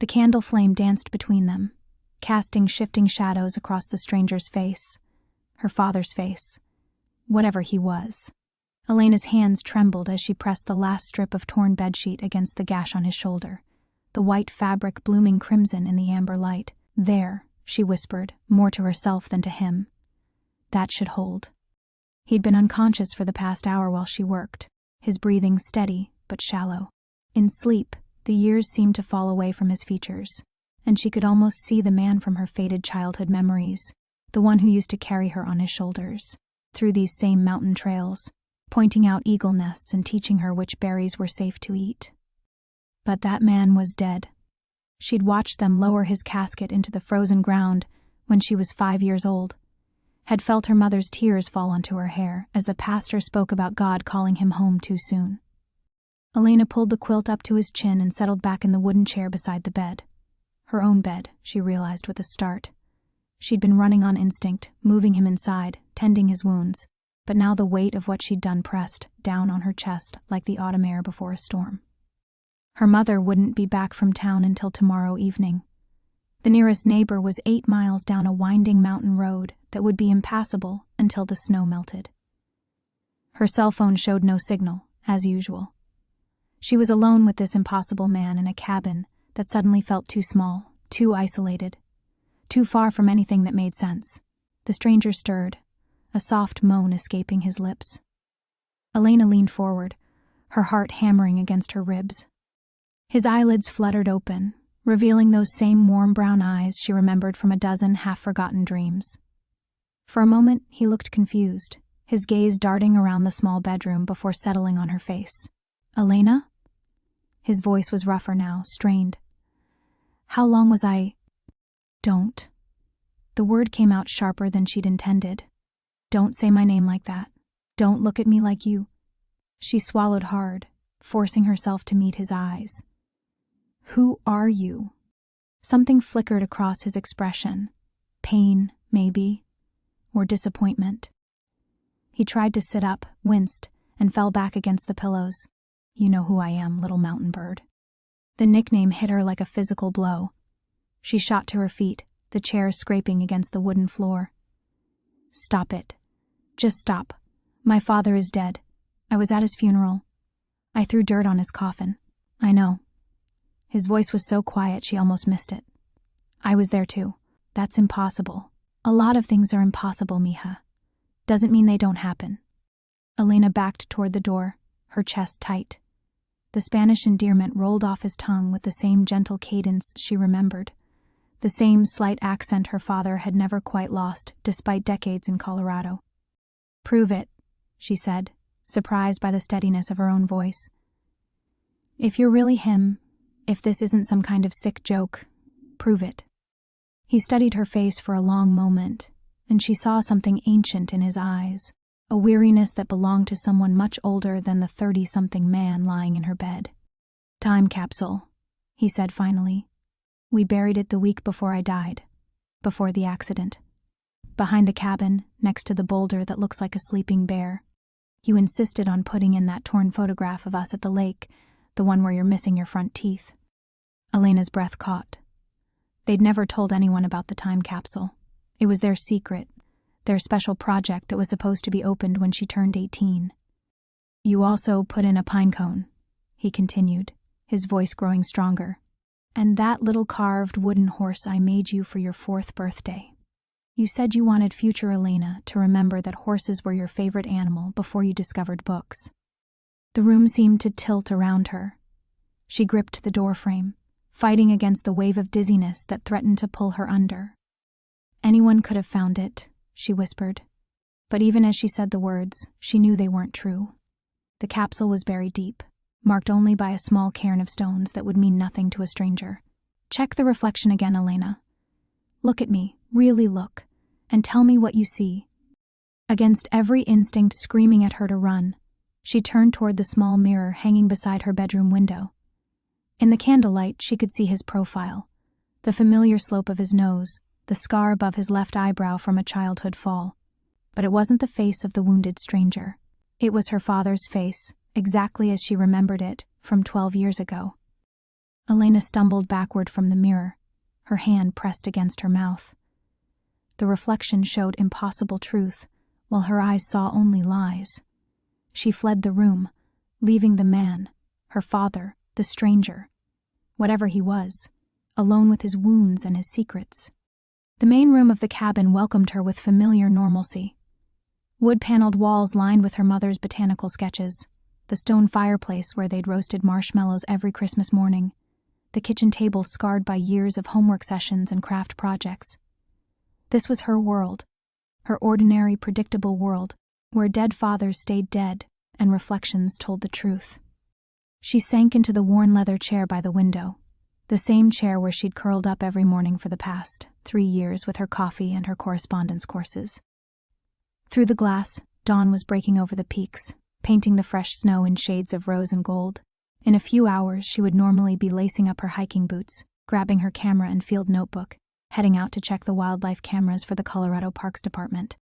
The candle flame danced between them, casting shifting shadows across the stranger's face, her father's face, whatever he was. Elena's hands trembled as she pressed the last strip of torn bedsheet against the gash on his shoulder, the white fabric blooming crimson in the amber light. "There," she whispered, more to herself than to him. "That should hold." He'd been unconscious for the past hour while she worked, his breathing steady but shallow. In sleep, the years seemed to fall away from his features, and she could almost see the man from her faded childhood memories, the one who used to carry her on his shoulders, through these same mountain trails, pointing out eagle nests and teaching her which berries were safe to eat. But that man was dead. She'd watched them lower his casket into the frozen ground when she was 5 years old, had felt her mother's tears fall onto her hair as the pastor spoke about God calling him home too soon. Elena pulled the quilt up to his chin and settled back in the wooden chair beside the bed. Her own bed, she realized with a start. She'd been running on instinct, moving him inside, tending his wounds, but now the weight of what she'd done pressed down on her chest like the autumn air before a storm. Her mother wouldn't be back from town until tomorrow evening. The nearest neighbor was 8 miles down a winding mountain road that would be impassable until the snow melted. Her cell phone showed no signal, as usual. She was alone with this impossible man in a cabin that suddenly felt too small, too isolated, too far from anything that made sense. The stranger stirred, a soft moan escaping his lips. Elena leaned forward, her heart hammering against her ribs. His eyelids fluttered open, revealing those same warm brown eyes she remembered from a dozen half-forgotten dreams. For a moment, he looked confused, his gaze darting around the small bedroom before settling on her face. "Elena?" His voice was rougher now, strained. "How long was I—" "Don't." The word came out sharper than she'd intended. "Don't say my name like that. Don't look at me like you—" She swallowed hard, forcing herself to meet his eyes. "Who are you?" Something flickered across his expression. Pain, maybe, or disappointment. He tried to sit up, winced, and fell back against the pillows. "You know who I am, little mountain bird." The nickname hit her like a physical blow. She shot to her feet, the chair scraping against the wooden floor. "Stop it. Just stop. My father is dead. I was at his funeral. I threw dirt on his coffin. I know." His voice was so quiet she almost missed it. "I was there too. That's impossible. A lot of things are impossible, mija. Doesn't mean they don't happen." Elena backed toward the door, her chest tight. The Spanish endearment rolled off his tongue with the same gentle cadence she remembered, the same slight accent her father had never quite lost despite decades in Colorado. "Prove it," she said, surprised by the steadiness of her own voice. "If you're really him, if this isn't some kind of sick joke, prove it." He studied her face for a long moment, and she saw something ancient in his eyes, a weariness that belonged to someone much older than the 30-something man lying in her bed. "Time capsule," he said finally. "We buried it the week before I died, before the accident. Behind the cabin, next to the boulder that looks like a sleeping bear. You insisted on putting in that torn photograph of us at the lake, the one where you're missing your front teeth." Elena's breath caught. They'd never told anyone about the time capsule. It was their secret, their special project that was supposed to be opened when she turned 18. "You also put in a pine cone," he continued, his voice growing stronger. "And that little carved wooden horse I made you for your 4th birthday. You said you wanted future Elena to remember that horses were your favorite animal before you discovered books." The room seemed to tilt around her. She gripped the doorframe, fighting against the wave of dizziness that threatened to pull her under. "Anyone could have found it," she whispered. But even as she said the words, she knew they weren't true. The capsule was buried deep, marked only by a small cairn of stones that would mean nothing to a stranger. "Check the reflection again, Elena. Look at me, really look, and tell me what you see." Against every instinct screaming at her to run, she turned toward the small mirror hanging beside her bedroom window. In the candlelight, she could see his profile, the familiar slope of his nose, the scar above his left eyebrow from a childhood fall. But it wasn't the face of the wounded stranger. It was her father's face, exactly as she remembered it from 12 years ago. Elena stumbled backward from the mirror, her hand pressed against her mouth. The reflection showed impossible truth, while her eyes saw only lies. She fled the room, leaving the man, her father, the stranger, whatever he was, alone with his wounds and his secrets. The main room of the cabin welcomed her with familiar normalcy. Wood-paneled walls lined with her mother's botanical sketches, the stone fireplace where they'd roasted marshmallows every Christmas morning, the kitchen table scarred by years of homework sessions and craft projects. This was her world, her ordinary, predictable world, where dead fathers stayed dead and reflections told the truth. She sank into the worn leather chair by the window, the same chair where she'd curled up every morning for the past 3 years with her coffee and her correspondence courses. Through the glass, dawn was breaking over the peaks, painting the fresh snow in shades of rose and gold. In a few hours, she would normally be lacing up her hiking boots, grabbing her camera and field notebook, heading out to check the wildlife cameras for the Colorado Parks Department.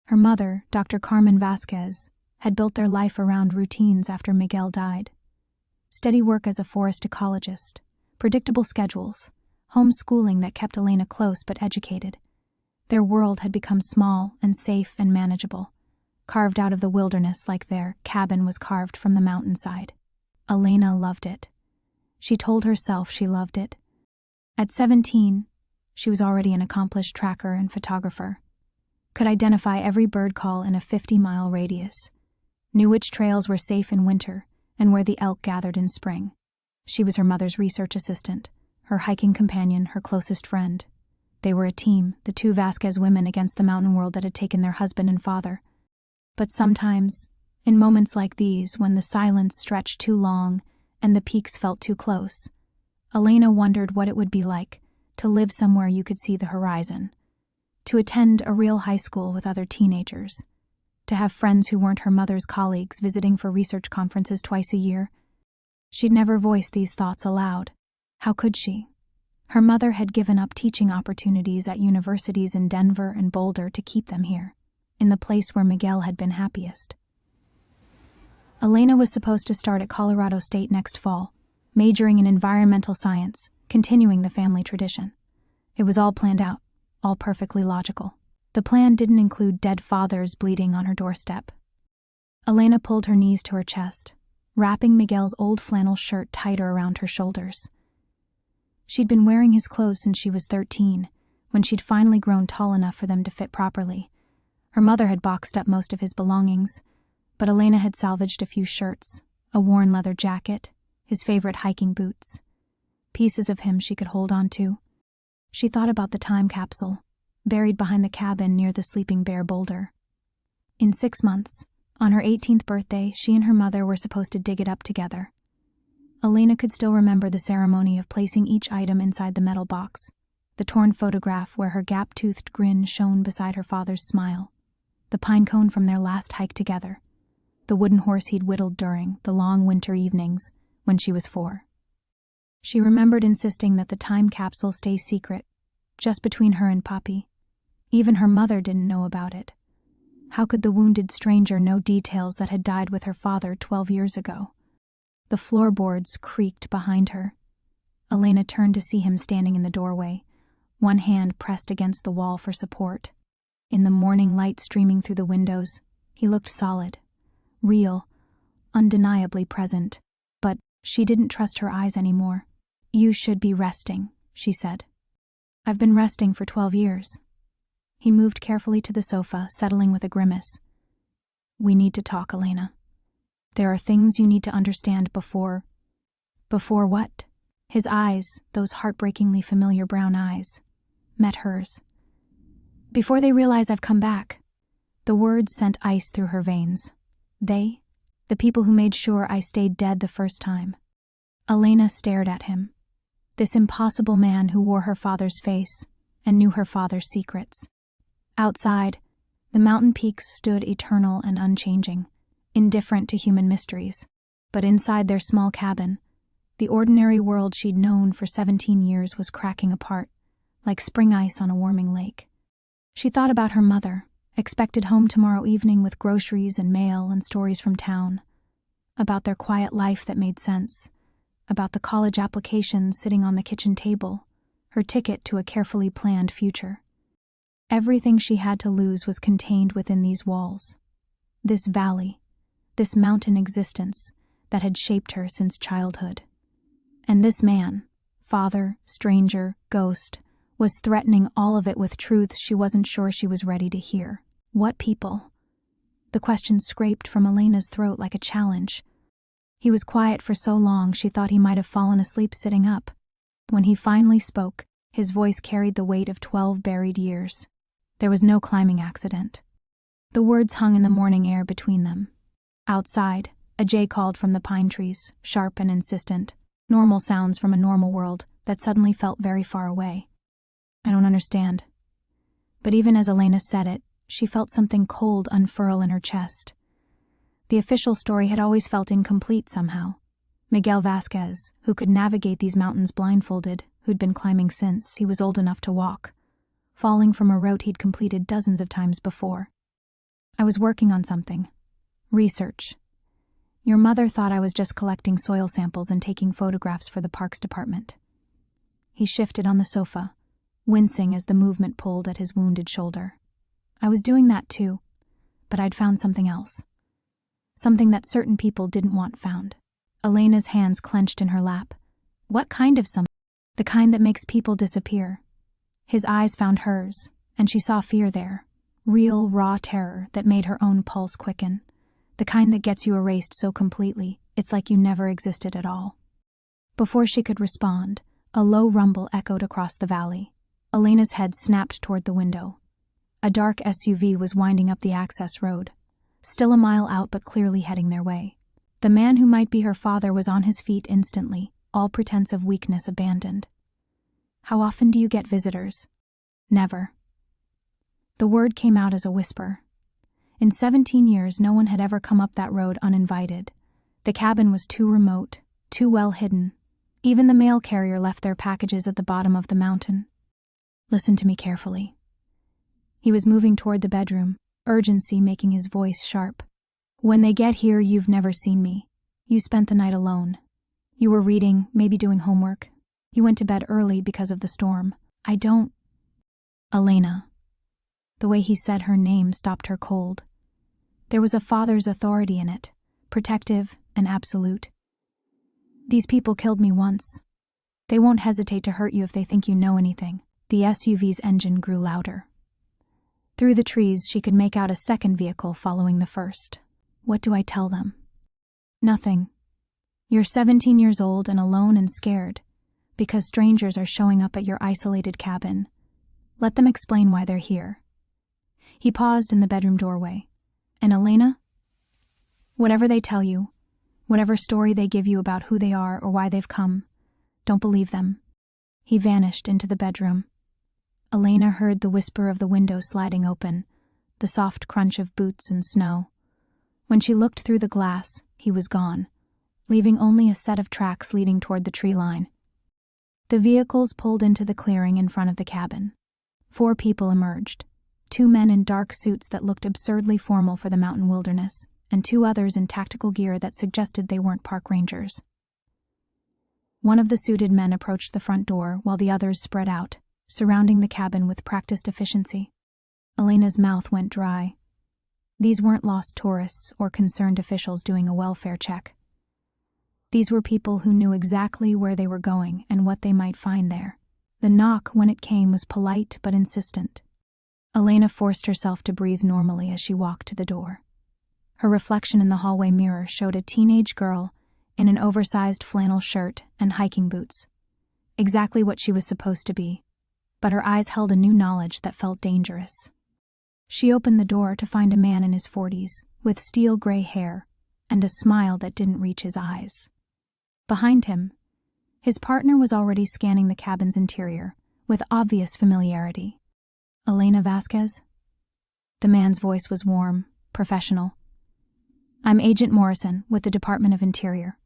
Her mother, Dr. Carmen Vasquez, had built their life around routines after Miguel died. Steady work as a forest ecologist, predictable schedules, homeschooling that kept Elena close but educated. Their world had become small and safe and manageable, carved out of the wilderness like their cabin was carved from the mountainside. Elena loved it. She told herself she loved it. At 17, she was already an accomplished tracker and photographer, could identify every bird call in a 50-mile radius, knew which trails were safe in winter and where the elk gathered in spring. She was her mother's research assistant, her hiking companion, her closest friend. They were a team, the two Vasquez women against the mountain world that had taken their husband and father. But sometimes, in moments like these, when the silence stretched too long and the peaks felt too close, Elena wondered what it would be like to live somewhere you could see the horizon, to attend a real high school with other teenagers, to have friends who weren't her mother's colleagues visiting for research conferences twice a year. She'd never voiced these thoughts aloud. How could she? Her mother had given up teaching opportunities at universities in Denver and Boulder to keep them here, in the place where Miguel had been happiest. Elena was supposed to start at Colorado State next fall, majoring in environmental science, continuing the family tradition. It was all planned out, all perfectly logical. The plan didn't include dead fathers bleeding on her doorstep. Elena pulled her knees to her chest, wrapping Miguel's old flannel shirt tighter around her shoulders. She'd been wearing his clothes since she was 13, when she'd finally grown tall enough for them to fit properly. Her mother had boxed up most of his belongings, but Elena had salvaged a few shirts, a worn leather jacket, his favorite hiking boots, pieces of him she could hold on to. She thought about the time capsule, buried behind the cabin near the Sleeping Bear boulder. In 6 months, on her 18th birthday, she and her mother were supposed to dig it up together. Elena could still remember the ceremony of placing each item inside the metal box, the torn photograph where her gap-toothed grin shone beside her father's smile, the pine cone from their last hike together, the wooden horse he'd whittled during the long winter evenings when she was 4. She remembered insisting that the time capsule stay secret, just between her and Papi. Even her mother didn't know about it. How could the wounded stranger know details that had died with her father 12 years ago? The floorboards creaked behind her. Elena turned to see him standing in the doorway, one hand pressed against the wall for support. In the morning light streaming through the windows, he looked solid, real, undeniably present. But she didn't trust her eyes anymore. "You should be resting," she said. "I've been resting for 12 years. He moved carefully to the sofa, settling with a grimace. "We need to talk, Elena. There are things you need to understand before..." "Before what?" His eyes, those heartbreakingly familiar brown eyes, met hers. "Before they realize I've come back." The words sent ice through her veins. They? The people who made sure I stayed dead the first time. Elena stared at him. This impossible man who wore her father's face and knew her father's secrets. Outside, the mountain peaks stood eternal and unchanging, indifferent to human mysteries. But inside their small cabin, the ordinary world she'd known for 17 years was cracking apart, like spring ice on a warming lake. She thought about her mother, expected home tomorrow evening with groceries and mail and stories from town, about their quiet life that made sense, about the college applications sitting on the kitchen table, her ticket to a carefully planned future. Everything she had to lose was contained within these walls. This valley, this mountain existence that had shaped her since childhood. And this man, father, stranger, ghost, was threatening all of it with truths she wasn't sure she was ready to hear. What people? The question scraped from Elena's throat like a challenge. He was quiet for so long she thought he might have fallen asleep sitting up. When he finally spoke, his voice carried the weight of 12 buried years. There was no climbing accident. The words hung in the morning air between them. Outside, a jay called from the pine trees, sharp and insistent, normal sounds from a normal world that suddenly felt very far away. I don't understand. But even as Elena said it, she felt something cold unfurl in her chest. The official story had always felt incomplete somehow. Miguel Vasquez, who could navigate these mountains blindfolded, who'd been climbing since he was old enough to walk, falling from a route he'd completed dozens of times before. I was working on something. Research. Your mother thought I was just collecting soil samples and taking photographs for the parks department. He shifted on the sofa, wincing as the movement pulled at his wounded shoulder. I was doing that too, but I'd found something else. Something that certain people didn't want found. Elena's hands clenched in her lap. What kind of something? The kind that makes people disappear. His eyes found hers, and she saw fear there. Real, raw terror that made her own pulse quicken. The kind that gets you erased so completely, it's like you never existed at all. Before she could respond, a low rumble echoed across the valley. Elena's head snapped toward the window. A dark SUV was winding up the access road, still a mile out but clearly heading their way. The man who might be her father was on his feet instantly, all pretense of weakness abandoned. How often do you get visitors? Never. The word came out as a whisper. In 17 years, no one had ever come up that road uninvited. The cabin was too remote, too well hidden. Even the mail carrier left their packages at the bottom of the mountain. Listen to me carefully. He was moving toward the bedroom, urgency making his voice sharp. When they get here, you've never seen me. You spent the night alone. You were reading, maybe doing homework. You went to bed early because of the storm. I don't... Elena. The way he said her name stopped her cold. There was a father's authority in it, protective and absolute. These people killed me once. They won't hesitate to hurt you if they think you know anything. The SUV's engine grew louder. Through the trees, she could make out a second vehicle following the first. What do I tell them? Nothing. You're 17 years old and alone and scared, because strangers are showing up at your isolated cabin. Let them explain why they're here. He paused in the bedroom doorway. And Elena? Whatever they tell you, whatever story they give you about who they are or why they've come, don't believe them. He vanished into the bedroom. Elena heard the whisper of the window sliding open, the soft crunch of boots and snow. When she looked through the glass, he was gone, leaving only a set of tracks leading toward the tree line. The vehicles pulled into the clearing in front of the cabin. 4 people emerged. 2 men in dark suits that looked absurdly formal for the mountain wilderness, and 2 others in tactical gear that suggested they weren't park rangers. One of the suited men approached the front door while the others spread out, surrounding the cabin with practiced efficiency. Elena's mouth went dry. These weren't lost tourists or concerned officials doing a welfare check. These were people who knew exactly where they were going and what they might find there. The knock, when it came, was polite but insistent. Elena forced herself to breathe normally as she walked to the door. Her reflection in the hallway mirror showed a teenage girl in an oversized flannel shirt and hiking boots. Exactly what she was supposed to be, but her eyes held a new knowledge that felt dangerous. She opened the door to find a man in his 40s, with steel gray hair, and a smile that didn't reach his eyes. Behind him, his partner was already scanning the cabin's interior, with obvious familiarity. Elena Vasquez? The man's voice was warm, professional. I'm Agent Morrison with the Department of Interior.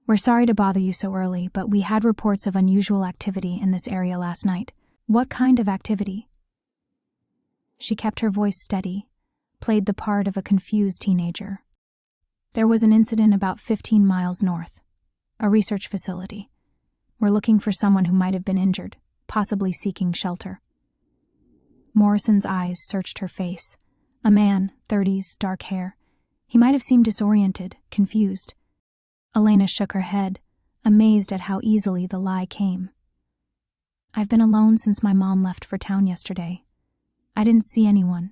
We're sorry to bother you so early, but we had reports of unusual activity in this area last night. What kind of activity? She kept her voice steady, played the part of a confused teenager. There was an incident about 15 miles north. A research facility. We're looking for someone who might have been injured, possibly seeking shelter. Morrison's eyes searched her face. A man, 30s, dark hair. He might have seemed disoriented, confused. Elena shook her head, amazed at how easily the lie came. I've been alone since my mom left for town yesterday. I didn't see anyone.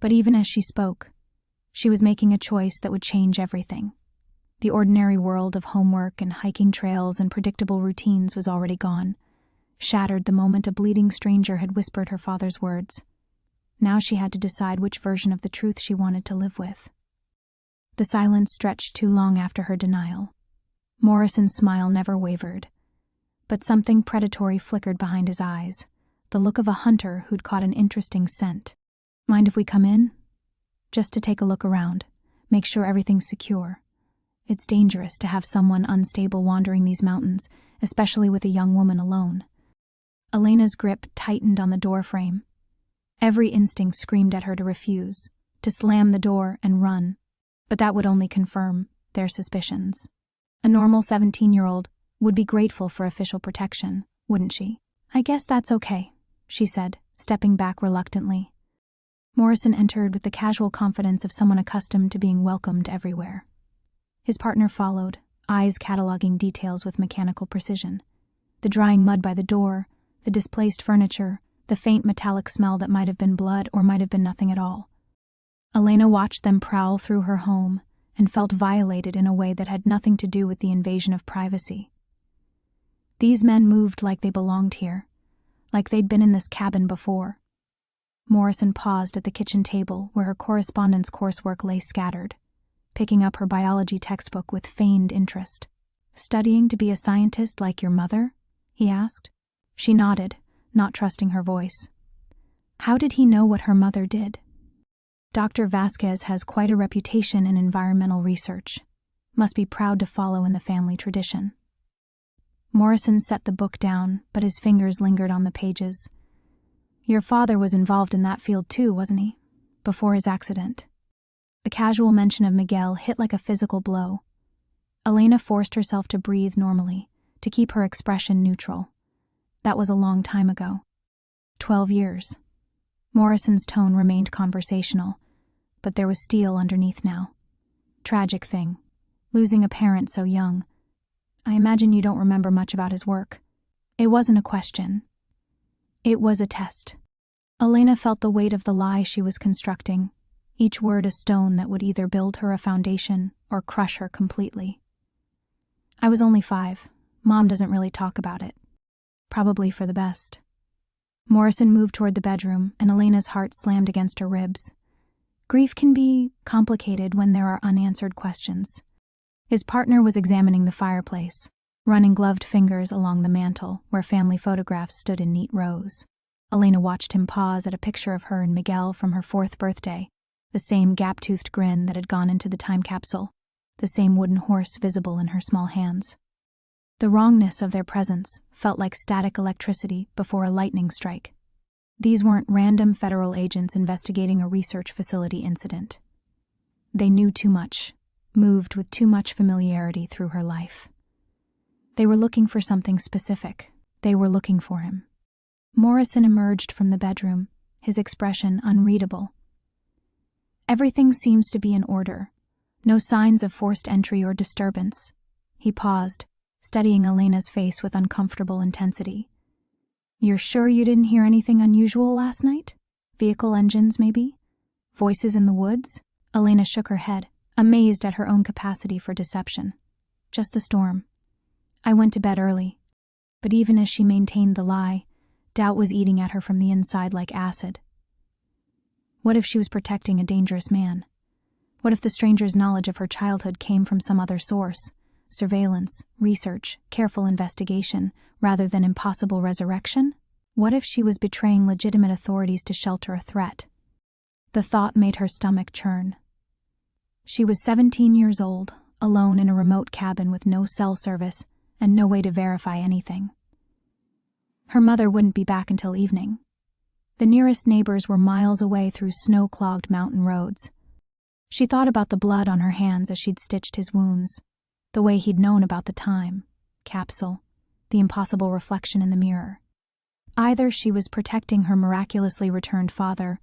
But even as she spoke, she was making a choice that would change everything. The ordinary world of homework and hiking trails and predictable routines was already gone, shattered the moment a bleeding stranger had whispered her father's words. Now she had to decide which version of the truth she wanted to live with. The silence stretched too long after her denial. Morrison's smile never wavered, but something predatory flickered behind his eyes, the look of a hunter who'd caught an interesting scent. Mind if we come in? Just to take a look around, make sure everything's secure. It's dangerous to have someone unstable wandering these mountains, especially with a young woman alone. Elena's grip tightened on the doorframe. Every instinct screamed at her to refuse, to slam the door and run, but that would only confirm their suspicions. A normal 17-year-old would be grateful for official protection, wouldn't she? I guess that's okay, she said, stepping back reluctantly. Morrison entered with the casual confidence of someone accustomed to being welcomed everywhere. His partner followed, eyes cataloging details with mechanical precision. The drying mud by the door, the displaced furniture, the faint metallic smell that might have been blood or might have been nothing at all. Elena watched them prowl through her home and felt violated in a way that had nothing to do with the invasion of privacy. These men moved like they belonged here, like they'd been in this cabin before. Morrison paused at the kitchen table where her correspondence coursework lay scattered, picking up her biology textbook with feigned interest. "Studying to be a scientist like your mother?" he asked. She nodded, not trusting her voice. How did he know what her mother did? Dr. Vasquez has quite a reputation in environmental research. Must be proud to follow in the family tradition. Morrison set the book down, but his fingers lingered on the pages. Your father was involved in that field too, wasn't he? Before his accident. The casual mention of Miguel hit like a physical blow. Elena forced herself to breathe normally, to keep her expression neutral. That was a long time ago. 12 years. Morrison's tone remained conversational, but there was steel underneath now. Tragic thing. Losing a parent so young. I imagine you don't remember much about his work. It wasn't a question. It was a test. Elena felt the weight of the lie she was constructing, each word a stone that would either build her a foundation or crush her completely. I was only 5. Mom doesn't really talk about it. Probably for the best. Morrison moved toward the bedroom, and Elena's heart slammed against her ribs. Grief can be complicated when there are unanswered questions. His partner was examining the fireplace, running gloved fingers along the mantel where family photographs stood in neat rows. Elena watched him pause at a picture of her and Miguel from her 4th birthday, the same gap-toothed grin that had gone into the time capsule, the same wooden horse visible in her small hands. The wrongness of their presence felt like static electricity before a lightning strike. These weren't random federal agents investigating a research facility incident. They knew too much, moved with too much familiarity through her life. They were looking for something specific. They were looking for him. Morrison emerged from the bedroom, his expression unreadable. Everything seems to be in order. No signs of forced entry or disturbance. He paused, studying Elena's face with uncomfortable intensity. You're sure you didn't hear anything unusual last night? Vehicle engines, maybe? Voices in the woods? Elena shook her head, amazed at her own capacity for deception. Just the storm. I went to bed early. But even as she maintained the lie, doubt was eating at her from the inside like acid. What if she was protecting a dangerous man? What if the stranger's knowledge of her childhood came from some other source? Surveillance, research, careful investigation, rather than impossible resurrection? What if she was betraying legitimate authorities to shelter a threat? The thought made her stomach churn. She was 17 years old, alone in a remote cabin with no cell service and no way to verify anything. Her mother wouldn't be back until evening. The nearest neighbors were miles away through snow-clogged mountain roads. She thought about the blood on her hands as she'd stitched his wounds. the way he'd known about the time capsule, the impossible reflection in the mirror. Either she was protecting her miraculously returned father,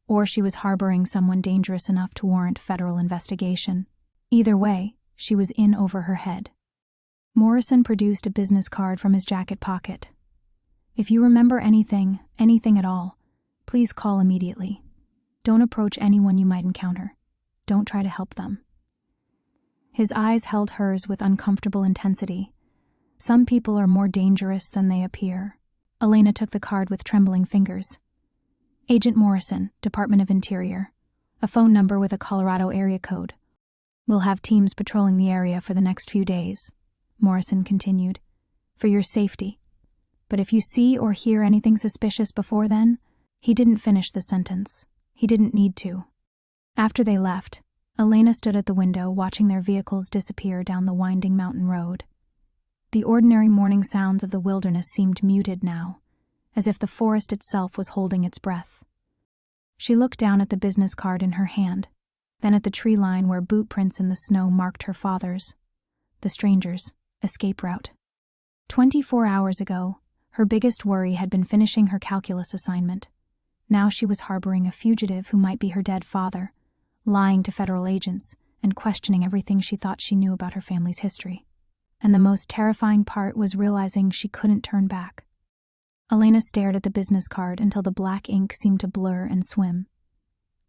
or she was harboring someone dangerous enough to warrant federal investigation. Either way, she was in over her head. Morrison produced a business card from his jacket pocket. "If you remember anything at all, please call immediately. Don't approach anyone you might encounter. Don't try to help them." His eyes held hers with uncomfortable intensity. Some people are more dangerous than they appear. Elena took the card with trembling fingers. "Agent Morrison, Department of Interior. A phone number with a Colorado area code. We'll have teams patrolling the area for the next few days," Morrison continued, "for your safety. But if you see or hear anything suspicious before then," he didn't finish the sentence. He didn't need to. After they left, Elena stood at the window watching their vehicles disappear down the winding mountain road. The ordinary morning sounds of the wilderness seemed muted now, as if the forest itself was holding its breath. She looked down at the business card in her hand, then at the tree line where boot prints in the snow marked her father's, the stranger's, escape route. 24 hours ago, her biggest worry had been finishing her calculus assignment. Now she was harboring a fugitive who might be her dead father, lying to federal agents and questioning everything she thought she knew about her family's history. And the most terrifying part was realizing she couldn't turn back. Elena stared at the business card until the black ink seemed to blur and swim.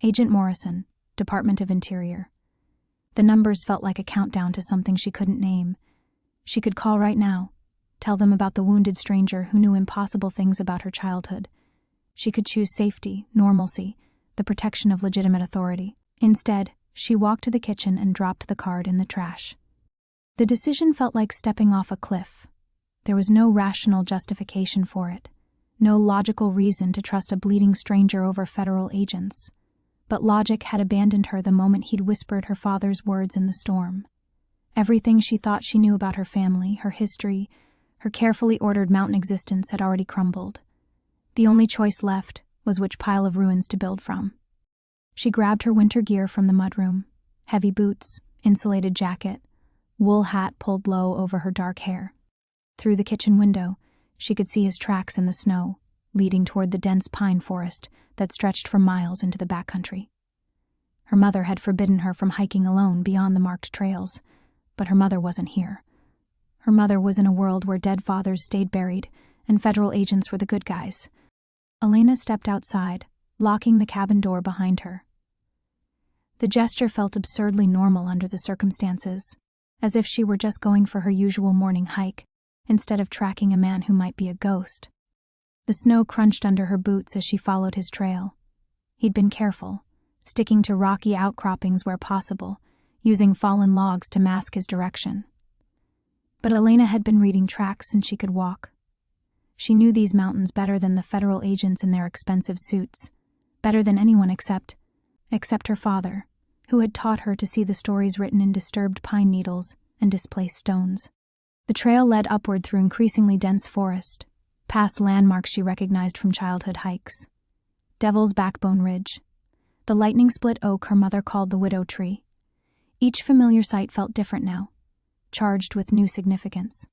"Agent Morrison, Department of Interior." The numbers felt like a countdown to something she couldn't name. She could call right now, tell them about the wounded stranger who knew impossible things about her childhood. She could choose safety, normalcy, the protection of legitimate authority. Instead, she walked to the kitchen and dropped the card in the trash. The decision felt like stepping off a cliff. There was no rational justification for it, no logical reason to trust a bleeding stranger over federal agents. But logic had abandoned her the moment he'd whispered her father's words in the storm. Everything she thought she knew about her family, her history, her carefully ordered mountain existence had already crumbled. The only choice left was which pile of ruins to build from. She grabbed her winter gear from the mudroom: heavy boots, insulated jacket, wool hat pulled low over her dark hair. Through the kitchen window, she could see his tracks in the snow, leading toward the dense pine forest that stretched for miles into the backcountry. Her mother had forbidden her from hiking alone beyond the marked trails, but her mother wasn't here. Her mother was in a world where dead fathers stayed buried and federal agents were the good guys. Elena stepped outside, locking the cabin door behind her. The gesture felt absurdly normal under the circumstances, as if she were just going for her usual morning hike, instead of tracking a man who might be a ghost. The snow crunched under her boots as she followed his trail. He'd been careful, sticking to rocky outcroppings where possible, using fallen logs to mask his direction. But Elena had been reading tracks since she could walk. She knew these mountains better than the federal agents in their expensive suits, better than anyone except her father, who had taught her to see the stories written in disturbed pine needles and displaced stones. The trail led upward through increasingly dense forest, past landmarks she recognized from childhood hikes. Devil's Backbone Ridge, the lightning-split oak her mother called the Widow Tree. Each familiar sight felt different now, charged with new significance.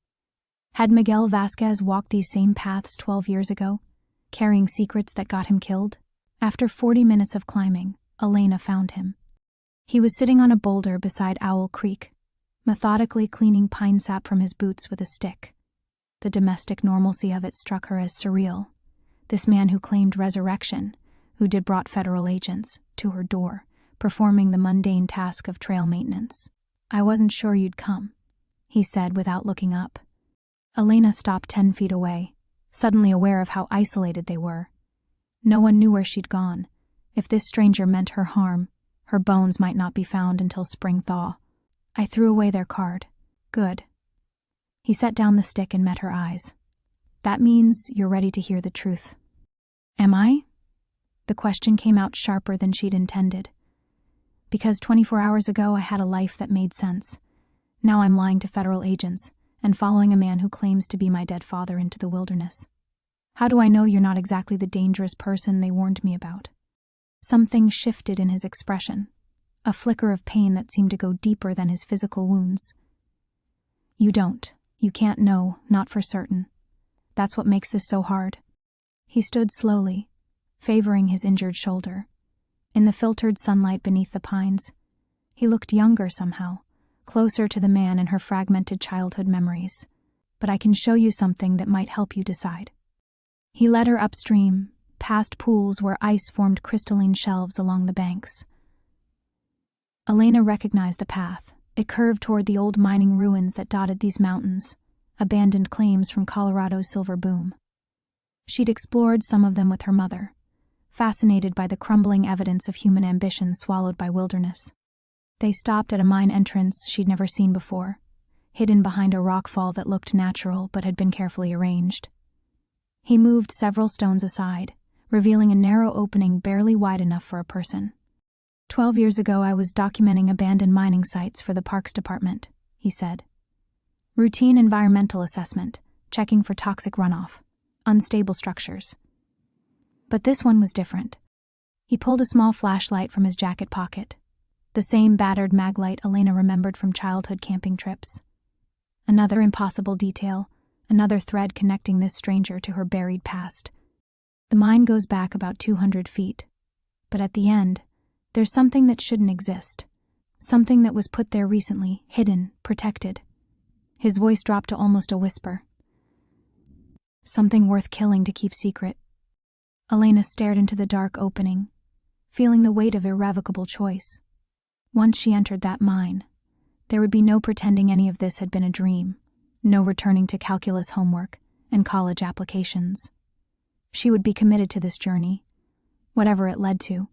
Had Miguel Vasquez walked these same paths 12 years ago, carrying secrets that got him killed? After 40 minutes of climbing, Elena found him. He was sitting on a boulder beside Owl Creek, methodically cleaning pine sap from his boots with a stick. The domestic normalcy of it struck her as surreal. This man who claimed resurrection, who brought federal agents to her door, performing the mundane task of trail maintenance. "I wasn't sure you'd come," he said without looking up. Elena stopped 10 feet away, suddenly aware of how isolated they were. No one knew where she'd gone. If this stranger meant her harm, her bones might not be found until spring thaw. "I threw away their card." "Good." He set down the stick and met her eyes. "That means you're ready to hear the truth." "Am I?" The question came out sharper than she'd intended. "Because 24 hours ago I had a life that made sense. Now I'm lying to federal agents and following a man who claims to be my dead father into the wilderness. How do I know you're not exactly the dangerous person they warned me about?" Something shifted in his expression, a flicker of pain that seemed to go deeper than his physical wounds. You don't. You can't know, not for certain. That's what makes this so hard. He stood slowly, favoring his injured shoulder. In the filtered sunlight beneath the pines, he looked younger somehow, closer to the man in her fragmented childhood memories. But I can show you something that might help you decide. He led her upstream, past pools where ice formed crystalline shelves along the banks. Elena recognized the path. It curved toward the old mining ruins that dotted these mountains, abandoned claims from Colorado's silver boom. She'd explored some of them with her mother, fascinated by the crumbling evidence of human ambition swallowed by wilderness. They stopped at a mine entrance she'd never seen before, hidden behind a rockfall that looked natural but had been carefully arranged. He moved several stones aside, revealing a narrow opening barely wide enough for a person. 12 years ago, I was documenting abandoned mining sites for the Parks Department, he said. Routine environmental assessment, checking for toxic runoff, unstable structures. But this one was different. He pulled a small flashlight from his jacket pocket, the same battered maglite Elena remembered from childhood camping trips. Another impossible detail, another thread connecting this stranger to her buried past. The mine goes back about 200 feet, but at the end, there's something that shouldn't exist. Something that was put there recently, hidden, protected. His voice dropped to almost a whisper. Something worth killing to keep secret. Elena stared into the dark opening, feeling the weight of irrevocable choice. Once she entered that mine, there would be no pretending any of this had been a dream, no returning to calculus homework and college applications. She would be committed to this journey, whatever it led to.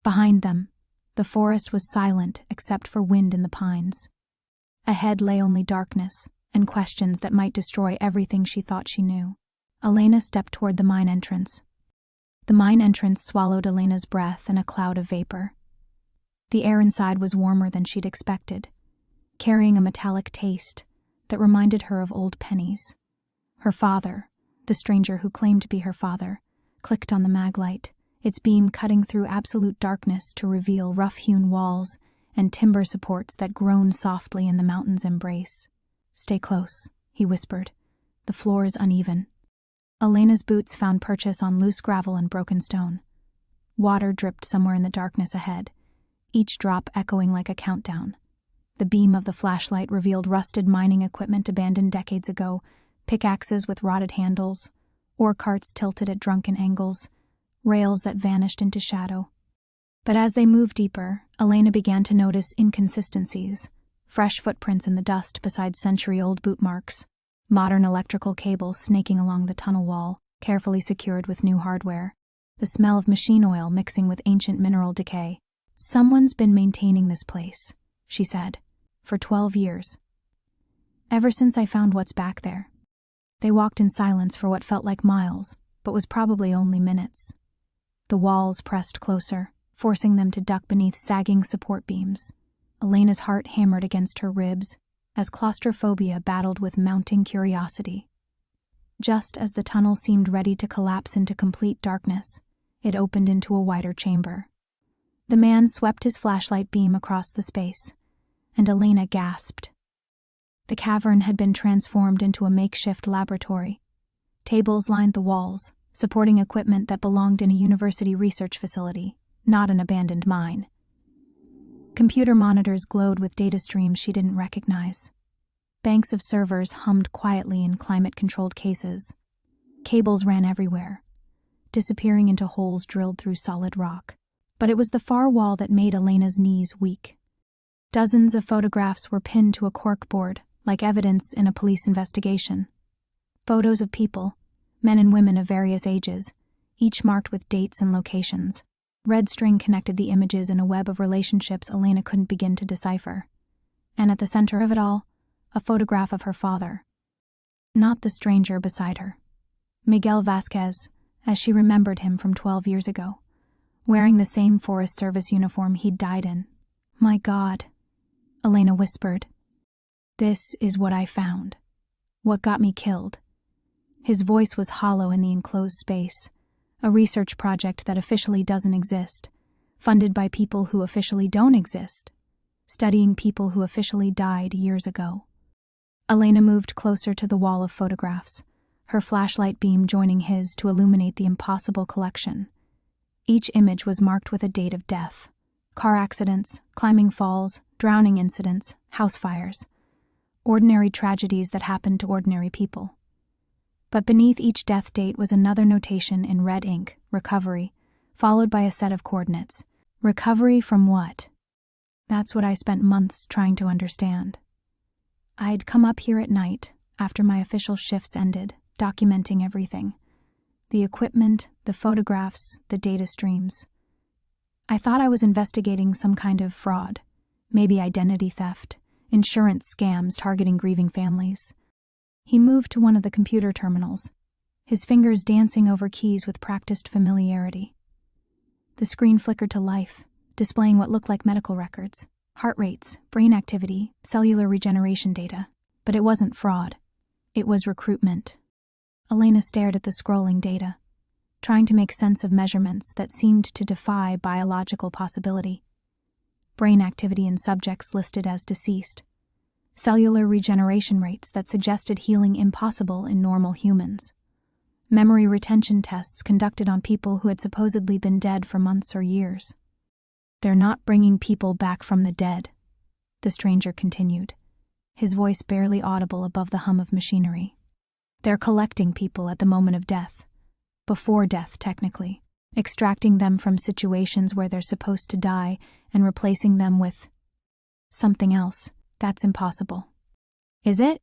Behind them, the forest was silent except for wind in the pines. Ahead lay only darkness and questions that might destroy everything she thought she knew. Elena stepped toward the mine entrance. The mine entrance swallowed Elena's breath in a cloud of vapor. The air inside was warmer than she'd expected, carrying a metallic taste that reminded her of old pennies. Her father, the stranger who claimed to be her father, clicked on the maglite, its beam cutting through absolute darkness to reveal rough-hewn walls and timber supports that groaned softly in the mountain's embrace. "Stay close," he whispered. "The floor is uneven." Elena's boots found purchase on loose gravel and broken stone. Water dripped somewhere in the darkness ahead, each drop echoing like a countdown. The beam of the flashlight revealed rusted mining equipment abandoned decades ago, pickaxes with rotted handles, ore carts tilted at drunken angles, rails that vanished into shadow. But as they moved deeper, Elena began to notice inconsistencies, fresh footprints in the dust beside century-old boot marks, modern electrical cables snaking along the tunnel wall, carefully secured with new hardware, the smell of machine oil mixing with ancient mineral decay. "Someone's been maintaining this place," she said, "for 12 years. Ever since I found what's back there." They walked in silence for what felt like miles, but was probably only minutes. The walls pressed closer, forcing them to duck beneath sagging support beams. Elena's heart hammered against her ribs as claustrophobia battled with mounting curiosity. Just as the tunnel seemed ready to collapse into complete darkness, it opened into a wider chamber. The man swept his flashlight beam across the space, and Elena gasped. The cavern had been transformed into a makeshift laboratory. Tables lined the walls, supporting equipment that belonged in a university research facility, not an abandoned mine. Computer monitors glowed with data streams she didn't recognize. Banks of servers hummed quietly in climate-controlled cases. Cables ran everywhere, disappearing into holes drilled through solid rock. But it was the far wall that made Elena's knees weak. Dozens of photographs were pinned to a corkboard, like evidence in a police investigation. Photos of people, men and women of various ages, each marked with dates and locations. Red string connected the images in a web of relationships Elena couldn't begin to decipher. And at the center of it all, a photograph of her father. Not the stranger beside her. Miguel Vasquez, as she remembered him from 12 years ago, wearing the same Forest Service uniform he'd died in. "My God," Elena whispered. "This is what I found. What got me killed." His voice was hollow in the enclosed space, a research project that officially doesn't exist, funded by people who officially don't exist, studying people who officially died years ago. Elena moved closer to the wall of photographs, her flashlight beam joining his to illuminate the impossible collection. Each image was marked with a date of death. Car accidents, climbing falls, drowning incidents, house fires. Ordinary tragedies that happened to ordinary people. But beneath each death date was another notation in red ink, recovery, followed by a set of coordinates. Recovery from what? That's what I spent months trying to understand. I'd come up here at night, after my official shifts ended, documenting everything. The equipment, the photographs, the data streams. I thought I was investigating some kind of fraud, maybe identity theft, insurance scams targeting grieving families. He moved to one of the computer terminals, his fingers dancing over keys with practiced familiarity. The screen flickered to life, displaying what looked like medical records, heart rates, brain activity, cellular regeneration data. But it wasn't fraud. It was recruitment. Elena stared at the scrolling data, trying to make sense of measurements that seemed to defy biological possibility. Brain activity in subjects listed as deceased. Cellular regeneration rates that suggested healing impossible in normal humans. Memory retention tests conducted on people who had supposedly been dead for months or years. They're not bringing people back from the dead, the stranger continued, his voice barely audible above the hum of machinery. They're collecting people at the moment of death, before death technically, extracting them from situations where they're supposed to die and replacing them with something else. That's impossible. Is it?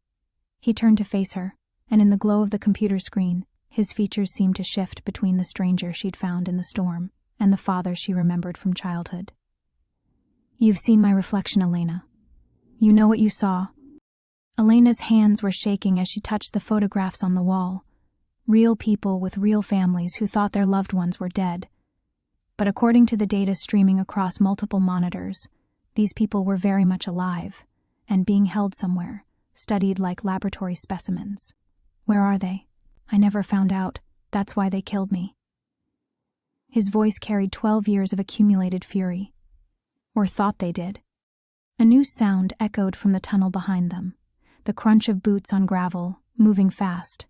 He turned to face her, and in the glow of the computer screen, his features seemed to shift between the stranger she'd found in the storm and the father she remembered from childhood. You've seen my reflection, Elena. You know what you saw. Elena's hands were shaking as she touched the photographs on the wall. Real people with real families who thought their loved ones were dead. But according to the data streaming across multiple monitors, these people were very much alive and being held somewhere, studied like laboratory specimens. Where are they? I never found out. That's why they killed me. His voice carried 12 years of accumulated fury. Or thought they did. A new sound echoed from the tunnel behind them, the crunch of boots on gravel, moving fast.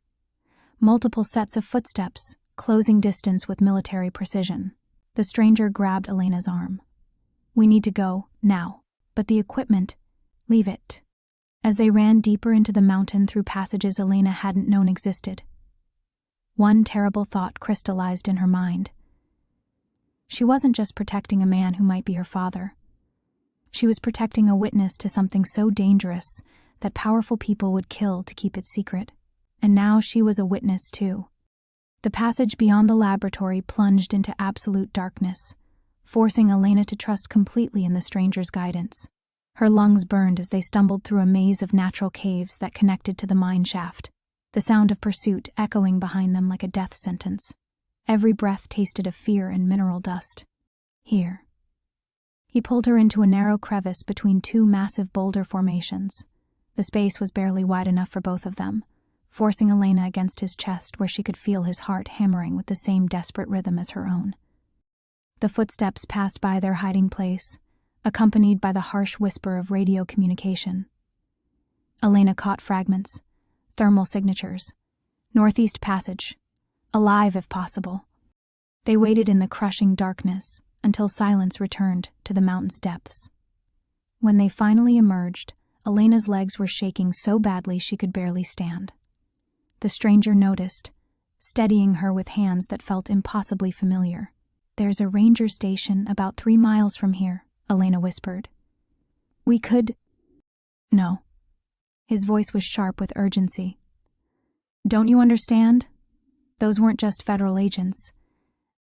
Multiple sets of footsteps, closing distance with military precision. The stranger grabbed Elena's arm. We need to go, now. But the equipment, leave it. As they ran deeper into the mountain through passages Elena hadn't known existed. One terrible thought crystallized in her mind. She wasn't just protecting a man who might be her father. She was protecting a witness to something so dangerous that powerful people would kill to keep it secret. And now she was a witness too. The passage beyond the laboratory plunged into absolute darkness, forcing Elena to trust completely in the stranger's guidance. Her lungs burned as they stumbled through a maze of natural caves that connected to the mine shaft, the sound of pursuit echoing behind them like a death sentence. Every breath tasted of fear and mineral dust. Here. He pulled her into a narrow crevice between two massive boulder formations. The space was barely wide enough for both of them, forcing Elena against his chest where she could feel his heart hammering with the same desperate rhythm as her own. The footsteps passed by their hiding place, accompanied by the harsh whisper of radio communication. Elena caught fragments, thermal signatures, Northeast Passage, alive if possible. They waited in the crushing darkness until silence returned to the mountain's depths. When they finally emerged, Elena's legs were shaking so badly she could barely stand. The stranger noticed, steadying her with hands that felt impossibly familiar. There's a ranger station about 3 miles from here, Elena whispered. We could... No. His voice was sharp with urgency. Don't you understand? Those weren't just federal agents.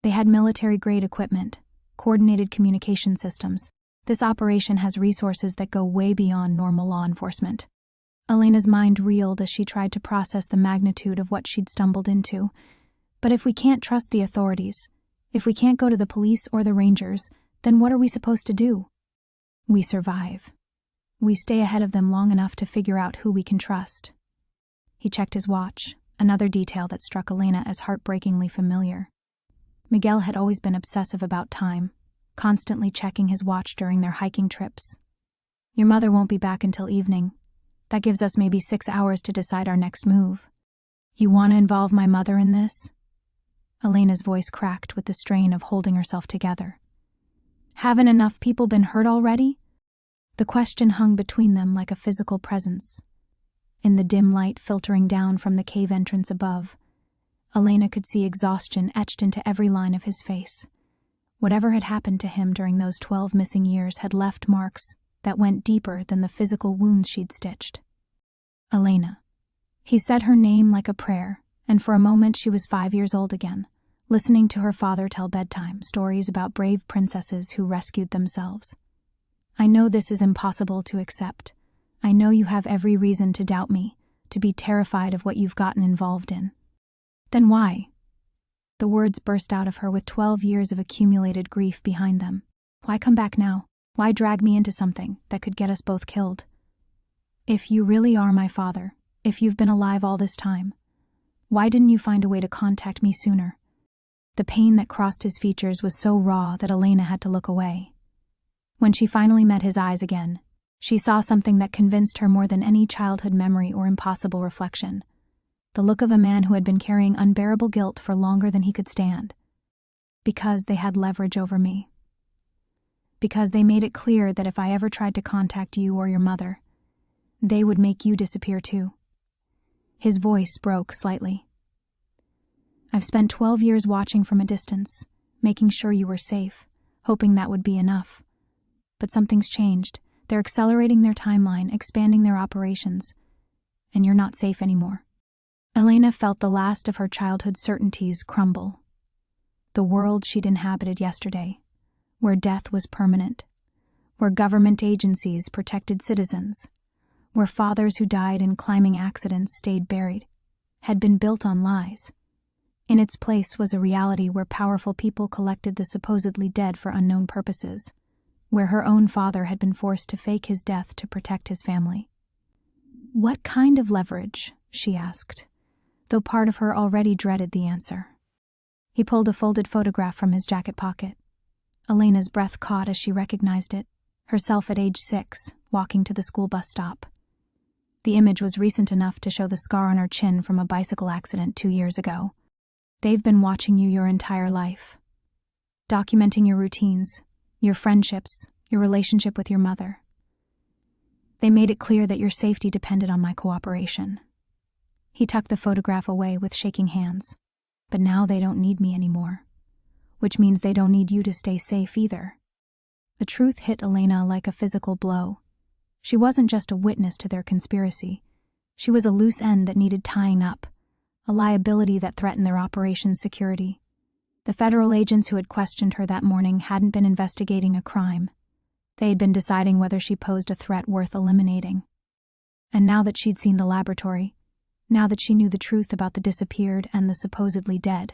They had military-grade equipment, coordinated communication systems. This operation has resources that go way beyond normal law enforcement. Elena's mind reeled as she tried to process the magnitude of what she'd stumbled into. But if we can't trust the authorities, if we can't go to the police or the rangers, then what are we supposed to do? We survive. We stay ahead of them long enough to figure out who we can trust. He checked his watch, another detail that struck Elena as heartbreakingly familiar. Miguel had always been obsessive about time, constantly checking his watch during their hiking trips. Your mother won't be back until evening. That gives us maybe 6 hours to decide our next move. You want to involve my mother in this?" Elena's voice cracked with the strain of holding herself together. "Haven't enough people been hurt already?" The question hung between them like a physical presence. In the dim light filtering down from the cave entrance above, Elena could see exhaustion etched into every line of his face. Whatever had happened to him during those 12 missing years had left marks that went deeper than the physical wounds she'd stitched. Elena. He said her name like a prayer, and for a moment she was 5 years old again, listening to her father tell bedtime stories about brave princesses who rescued themselves. "I know this is impossible to accept. I know you have every reason to doubt me, to be terrified of what you've gotten involved in." "Then why?" The words burst out of her with 12 years of accumulated grief behind them. "Why come back now? Why drag me into something that could get us both killed? If you really are my father, if you've been alive all this time, why didn't you find a way to contact me sooner?" The pain that crossed his features was so raw that Elena had to look away. When she finally met his eyes again, she saw something that convinced her more than any childhood memory or impossible reflection. The look of a man who had been carrying unbearable guilt for longer than he could stand. "Because they had leverage over me. Because they made it clear that if I ever tried to contact you or your mother, they would make you disappear too." His voice broke slightly. "I've spent 12 years watching from a distance, making sure you were safe, hoping that would be enough. But something's changed. They're accelerating their timeline, expanding their operations, and you're not safe anymore." Elena felt the last of her childhood certainties crumble. The world she'd inhabited yesterday, where death was permanent, where government agencies protected citizens, where fathers who died in climbing accidents stayed buried, had been built on lies. In its place was a reality where powerful people collected the supposedly dead for unknown purposes, where her own father had been forced to fake his death to protect his family. "What kind of leverage?" she asked, though part of her already dreaded the answer. He pulled a folded photograph from his jacket pocket. Elena's breath caught as she recognized it, herself at age 6, walking to the school bus stop. The image was recent enough to show the scar on her chin from a bicycle accident 2 years ago. "They've been watching you your entire life, documenting your routines, your friendships, your relationship with your mother. They made it clear that your safety depended on my cooperation." He tucked the photograph away with shaking hands. "But now they don't need me anymore, which means they don't need you to stay safe either." The truth hit Elena like a physical blow. She wasn't just a witness to their conspiracy. She was a loose end that needed tying up, a liability that threatened their operation's security. The federal agents who had questioned her that morning hadn't been investigating a crime. They had been deciding whether she posed a threat worth eliminating. And now that she'd seen the laboratory, now that she knew the truth about the disappeared and the supposedly dead,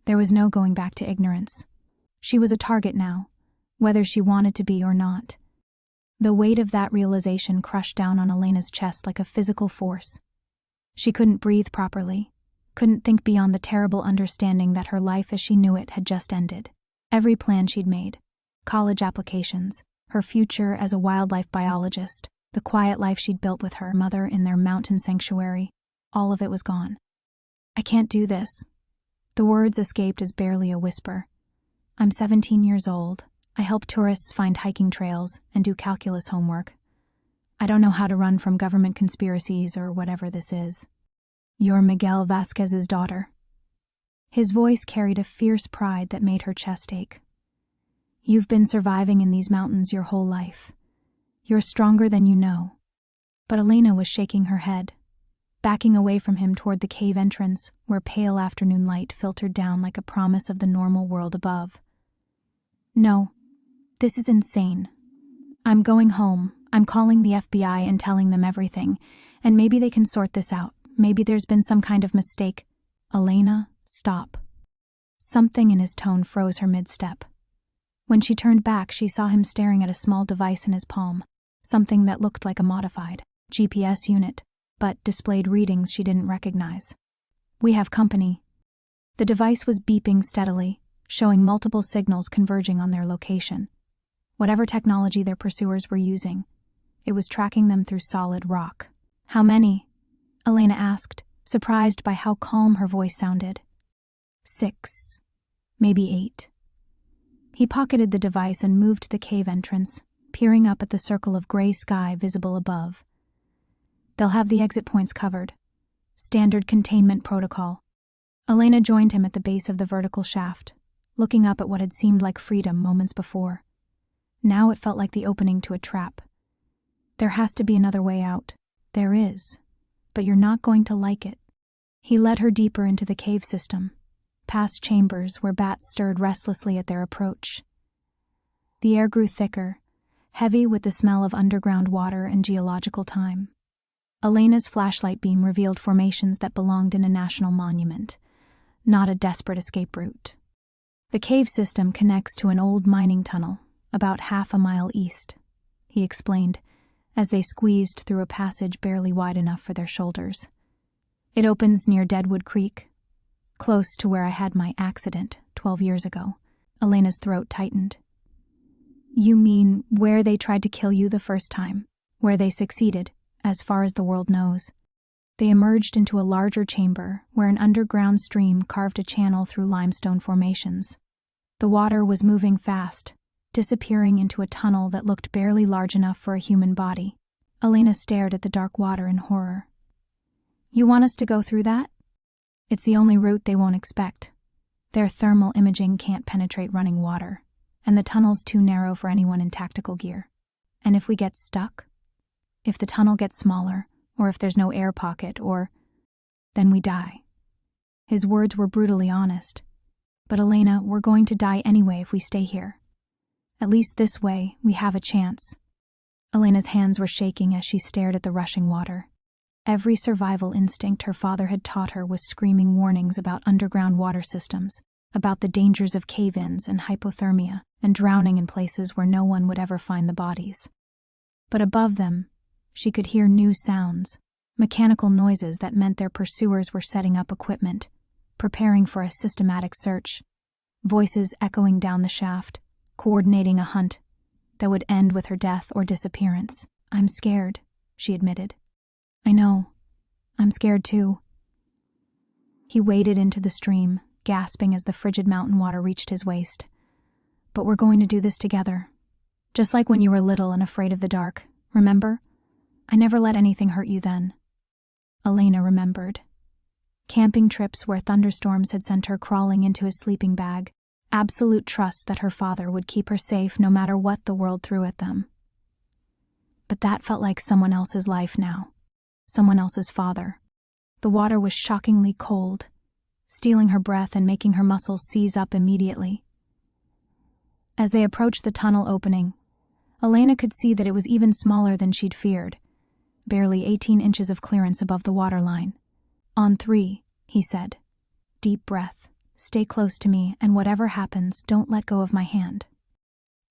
there was no going back to ignorance. She was a target now, whether she wanted to be or not. The weight of that realization crushed down on Elena's chest like a physical force. She couldn't breathe properly, couldn't think beyond the terrible understanding that her life as she knew it had just ended. Every plan she'd made, college applications, her future as a wildlife biologist, the quiet life she'd built with her mother in their mountain sanctuary, all of it was gone. "I can't do this." The words escaped as barely a whisper. "I'm 17 years old. I help tourists find hiking trails and do calculus homework. I don't know how to run from government conspiracies or whatever this is. You're Miguel Vasquez's daughter." His voice carried a fierce pride that made her chest ache. "You've been surviving in these mountains your whole life. You're stronger than you know." But Elena was shaking her head, backing away from him toward the cave entrance where pale afternoon light filtered down like a promise of the normal world above. "No, this is insane. I'm going home. I'm calling the FBI and telling them everything, and maybe they can sort this out. Maybe there's been some kind of mistake." "Elena, stop." Something in his tone froze her mid-step. When she turned back, she saw him staring at a small device in his palm, something that looked like a modified GPS unit, but displayed readings she didn't recognize. "We have company." The device was beeping steadily, showing multiple signals converging on their location. Whatever technology their pursuers were using, It was tracking them through solid rock. "How many?" Elena asked, surprised by how calm her voice sounded. 6, maybe 8. He pocketed the device and moved to the cave entrance, peering up at the circle of gray sky visible above. "They'll have the exit points covered. Standard containment protocol." Elena joined him at the base of the vertical shaft, looking up at what had seemed like freedom moments before. Now it felt like the opening to a trap. "There has to be another way out." "There is, but you're not going to like it." He led her deeper into the cave system, past chambers where bats stirred restlessly at their approach. The air grew thicker, heavy with the smell of underground water and geological time. Elena's flashlight beam revealed formations that belonged in a national monument, not a desperate escape route. The cave system connects to an old mining tunnel, about half a mile east, he explained, as they squeezed through a passage barely wide enough for their shoulders. "It opens near Deadwood Creek, close to where I had my accident 12 years ago." Elena's throat tightened. "You mean where they tried to kill you the first time? Where they succeeded, as far as the world knows?" They emerged into a larger chamber where an underground stream carved a channel through limestone formations. The water was moving fast, disappearing into a tunnel that looked barely large enough for a human body. Elena stared at the dark water in horror. "You want us to go through that?" "It's the only route they won't expect. Their thermal imaging can't penetrate running water, and the tunnel's too narrow for anyone in tactical gear. And if we get stuck? If the tunnel gets smaller, or if there's no air pocket, then we die." His words were brutally honest. "But Elena, we're going to die anyway if we stay here. At least this way, we have a chance." Elena's hands were shaking as she stared at the rushing water. Every survival instinct her father had taught her was screaming warnings about underground water systems, about the dangers of cave-ins and hypothermia, and drowning in places where no one would ever find the bodies. But above them, she could hear new sounds, mechanical noises that meant their pursuers were setting up equipment, preparing for a systematic search, voices echoing down the shaft, coordinating a hunt that would end with her death or disappearance. "I'm scared," she admitted. "I know. I'm scared too." He waded into the stream, gasping as the frigid mountain water reached his waist. "But we're going to do this together. Just like when you were little and afraid of the dark, remember? I never let anything hurt you then." Elena remembered. Camping trips where thunderstorms had sent her crawling into his sleeping bag, absolute trust that her father would keep her safe no matter what the world threw at them. But that felt like someone else's life now, someone else's father. The water was shockingly cold, stealing her breath and making her muscles seize up immediately. As they approached the tunnel opening, Elena could see that it was even smaller than she'd feared, barely 18 inches of clearance above the waterline. "On 3, he said. "Deep breath. Stay close to me, and whatever happens, don't let go of my hand."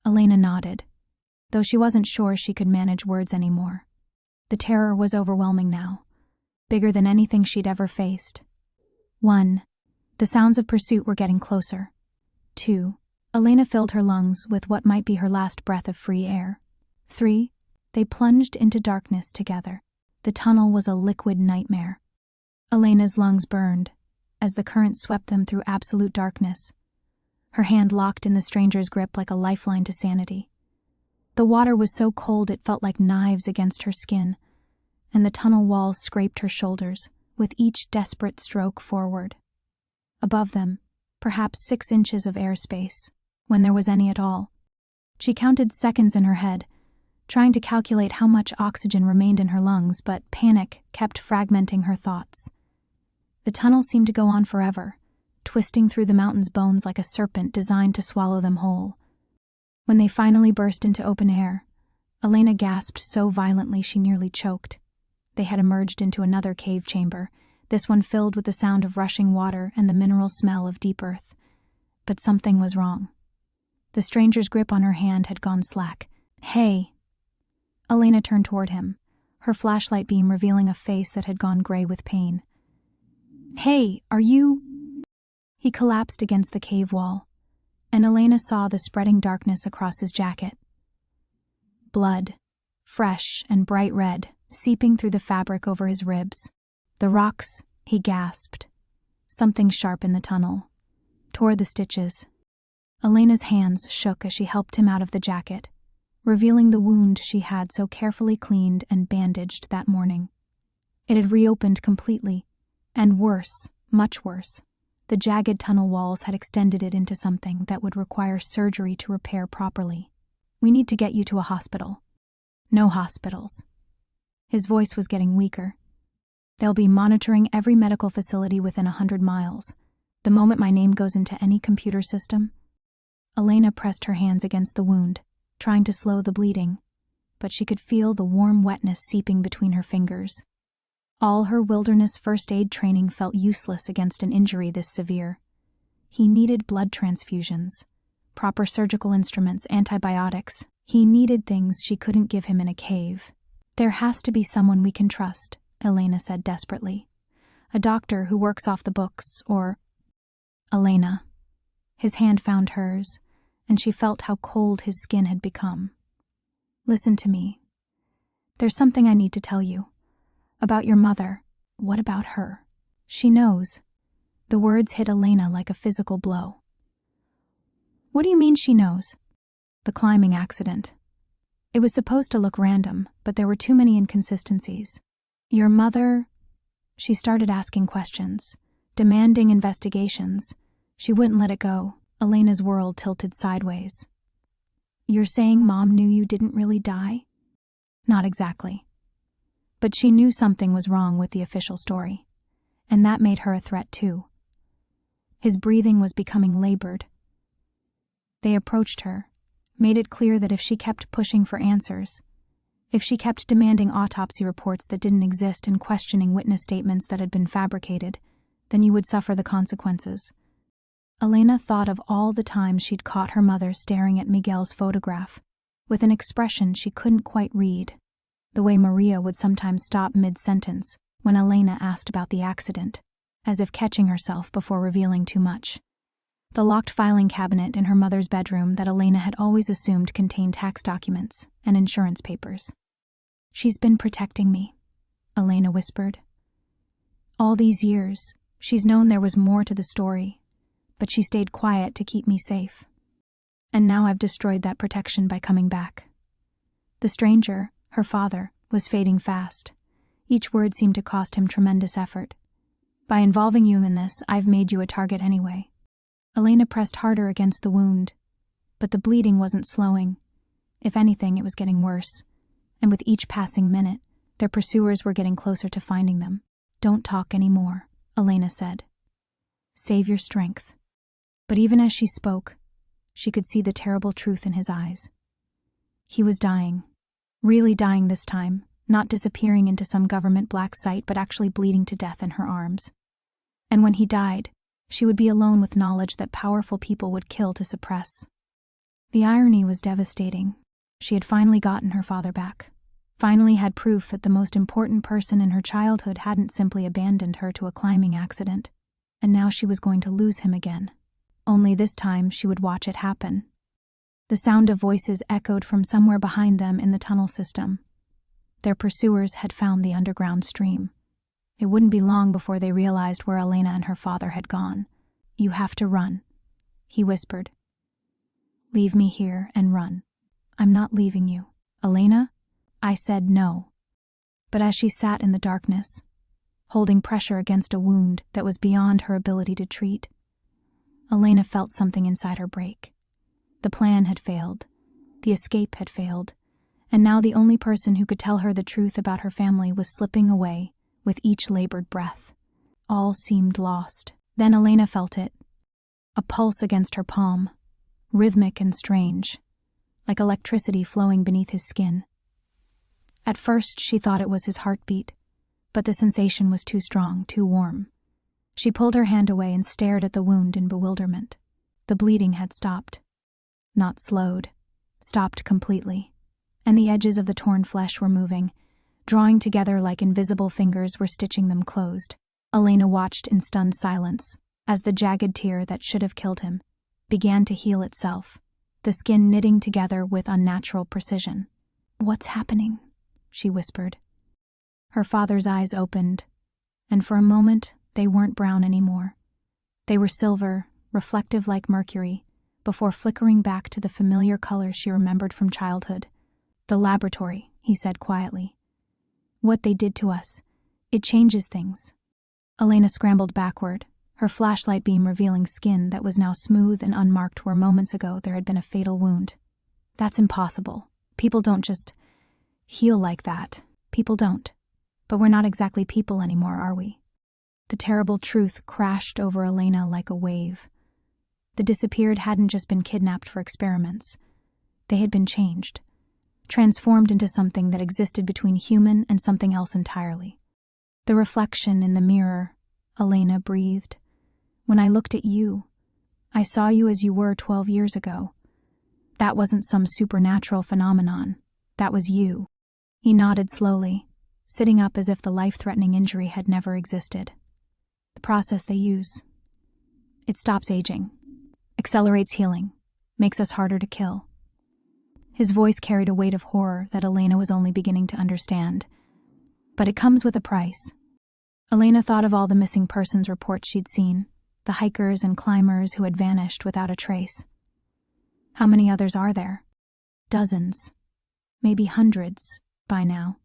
Elena nodded, though she wasn't sure she could manage words anymore. The terror was overwhelming now, bigger than anything she'd ever faced. 1. The sounds of pursuit were getting closer. 2. Elena filled her lungs with what might be her last breath of free air. 3. They plunged into darkness together. The tunnel was a liquid nightmare. Elena's lungs burned as the current swept them through absolute darkness, her hand locked in the stranger's grip like a lifeline to sanity. The water was so cold it felt like knives against her skin, and the tunnel walls scraped her shoulders with each desperate stroke forward. Above them, perhaps 6 inches of airspace, when there was any at all. She counted seconds in her head, trying to calculate how much oxygen remained in her lungs, but panic kept fragmenting her thoughts. The tunnel seemed to go on forever, twisting through the mountain's bones like a serpent designed to swallow them whole. When they finally burst into open air, Elena gasped so violently she nearly choked. They had emerged into another cave chamber, this one filled with the sound of rushing water and the mineral smell of deep earth. But something was wrong. The stranger's grip on her hand had gone slack. "Hey!" Elena turned toward him, her flashlight beam revealing a face that had gone gray with pain. "Hey, are you—" He collapsed against the cave wall, and Elena saw the spreading darkness across his jacket. Blood, fresh and bright red, seeping through the fabric over his ribs. "The rocks," he gasped. Something sharp in the tunnel tore the stitches. Elena's hands shook as she helped him out of the jacket, revealing the wound she had so carefully cleaned and bandaged that morning. It had reopened completely, and worse, much worse, the jagged tunnel walls had extended it into something that would require surgery to repair properly. "We need to get you to a hospital." "No hospitals." His voice was getting weaker. "They'll be monitoring every medical facility within 100 miles. The moment my name goes into any computer system." Elena pressed her hands against the wound, trying to slow the bleeding, but she could feel the warm wetness seeping between her fingers. All her wilderness first aid training felt useless against an injury this severe. He needed blood transfusions, proper surgical instruments, antibiotics. He needed things she couldn't give him in a cave. "There has to be someone we can trust," Elena said desperately. "A doctor who works off the books, or—" "Elena." His hand found hers, and she felt how cold his skin had become. "Listen to me. There's something I need to tell you. About your mother." "What about her?" "She knows." The words hit Elena like a physical blow. "What do you mean she knows?" "The climbing accident. It was supposed to look random, but there were too many inconsistencies. Your mother—" She started asking questions, demanding investigations. She wouldn't let it go. Elena's world tilted sideways. "You're saying Mom knew you didn't really die?" "Not exactly. But she knew something was wrong with the official story, and that made her a threat too." His breathing was becoming labored. They approached her, made it clear that if she kept pushing for answers, if she kept demanding autopsy reports that didn't exist and questioning witness statements that had been fabricated, then you would suffer the consequences. Elena thought of all the times she'd caught her mother staring at Miguel's photograph, with an expression she couldn't quite read. The way Maria would sometimes stop mid-sentence when Elena asked about the accident, as if catching herself before revealing too much. The locked filing cabinet in her mother's bedroom that Elena had always assumed contained tax documents and insurance papers. "She's been protecting me," Elena whispered. "All these years, she's known there was more to the story, but she stayed quiet to keep me safe. And now I've destroyed that protection by coming back." The stranger, her father, was fading fast. Each word seemed to cost him tremendous effort. "By involving you in this, I've made you a target anyway." Elena pressed harder against the wound, but the bleeding wasn't slowing. If anything, it was getting worse, and with each passing minute, their pursuers were getting closer to finding them. "Don't talk anymore," Elena said. "Save your strength." But even as she spoke, she could see the terrible truth in his eyes. He was dying. Really dying this time, not disappearing into some government black site, but actually bleeding to death in her arms. And when he died, she would be alone with knowledge that powerful people would kill to suppress. The irony was devastating. She had finally gotten her father back, finally had proof that the most important person in her childhood hadn't simply abandoned her to a climbing accident, and now she was going to lose him again. Only this time she would watch it happen. The sound of voices echoed from somewhere behind them in the tunnel system. Their pursuers had found the underground stream. It wouldn't be long before they realized where Elena and her father had gone. "You have to run," he whispered. "Leave me here and run." "I'm not leaving you." "Elena?" I said no. But as she sat in the darkness, holding pressure against a wound that was beyond her ability to treat, Elena felt something inside her break. The plan had failed. The escape had failed. And now the only person who could tell her the truth about her family was slipping away with each labored breath. All seemed lost. Then Elena felt it. A pulse against her palm, rhythmic and strange, like electricity flowing beneath his skin. At first she thought it was his heartbeat, but the sensation was too strong, too warm. She pulled her hand away and stared at the wound in bewilderment. The bleeding had stopped. Not slowed, stopped completely, and the edges of the torn flesh were moving, drawing together like invisible fingers were stitching them closed. Elena watched in stunned silence as the jagged tear that should have killed him began to heal itself, the skin knitting together with unnatural precision. "What's happening?" she whispered. Her father's eyes opened, and for a moment they weren't brown anymore. They were silver, reflective like mercury, before flickering back to the familiar colors she remembered from childhood. "The laboratory," he said quietly. "What they did to us, it changes things." Elena scrambled backward, her flashlight beam revealing skin that was now smooth and unmarked where moments ago there had been a fatal wound. "That's impossible. People don't just heal like that. People don't. But we're not exactly people anymore, are we?" The terrible truth crashed over Elena like a wave. The disappeared hadn't just been kidnapped for experiments. They had been changed, transformed into something that existed between human and something else entirely. The reflection in the mirror, Elena breathed. "When I looked at you, I saw you as you were 12 years ago. That wasn't some supernatural phenomenon. That was you." He nodded slowly, sitting up as if the life-threatening injury had never existed. "The process they use. It stops aging, accelerates healing, makes us harder to kill." His voice carried a weight of horror that Elena was only beginning to understand. "But it comes with a price." Elena thought of all the missing persons reports she'd seen, the hikers and climbers who had vanished without a trace. How many others are there? Dozens, maybe hundreds, by now.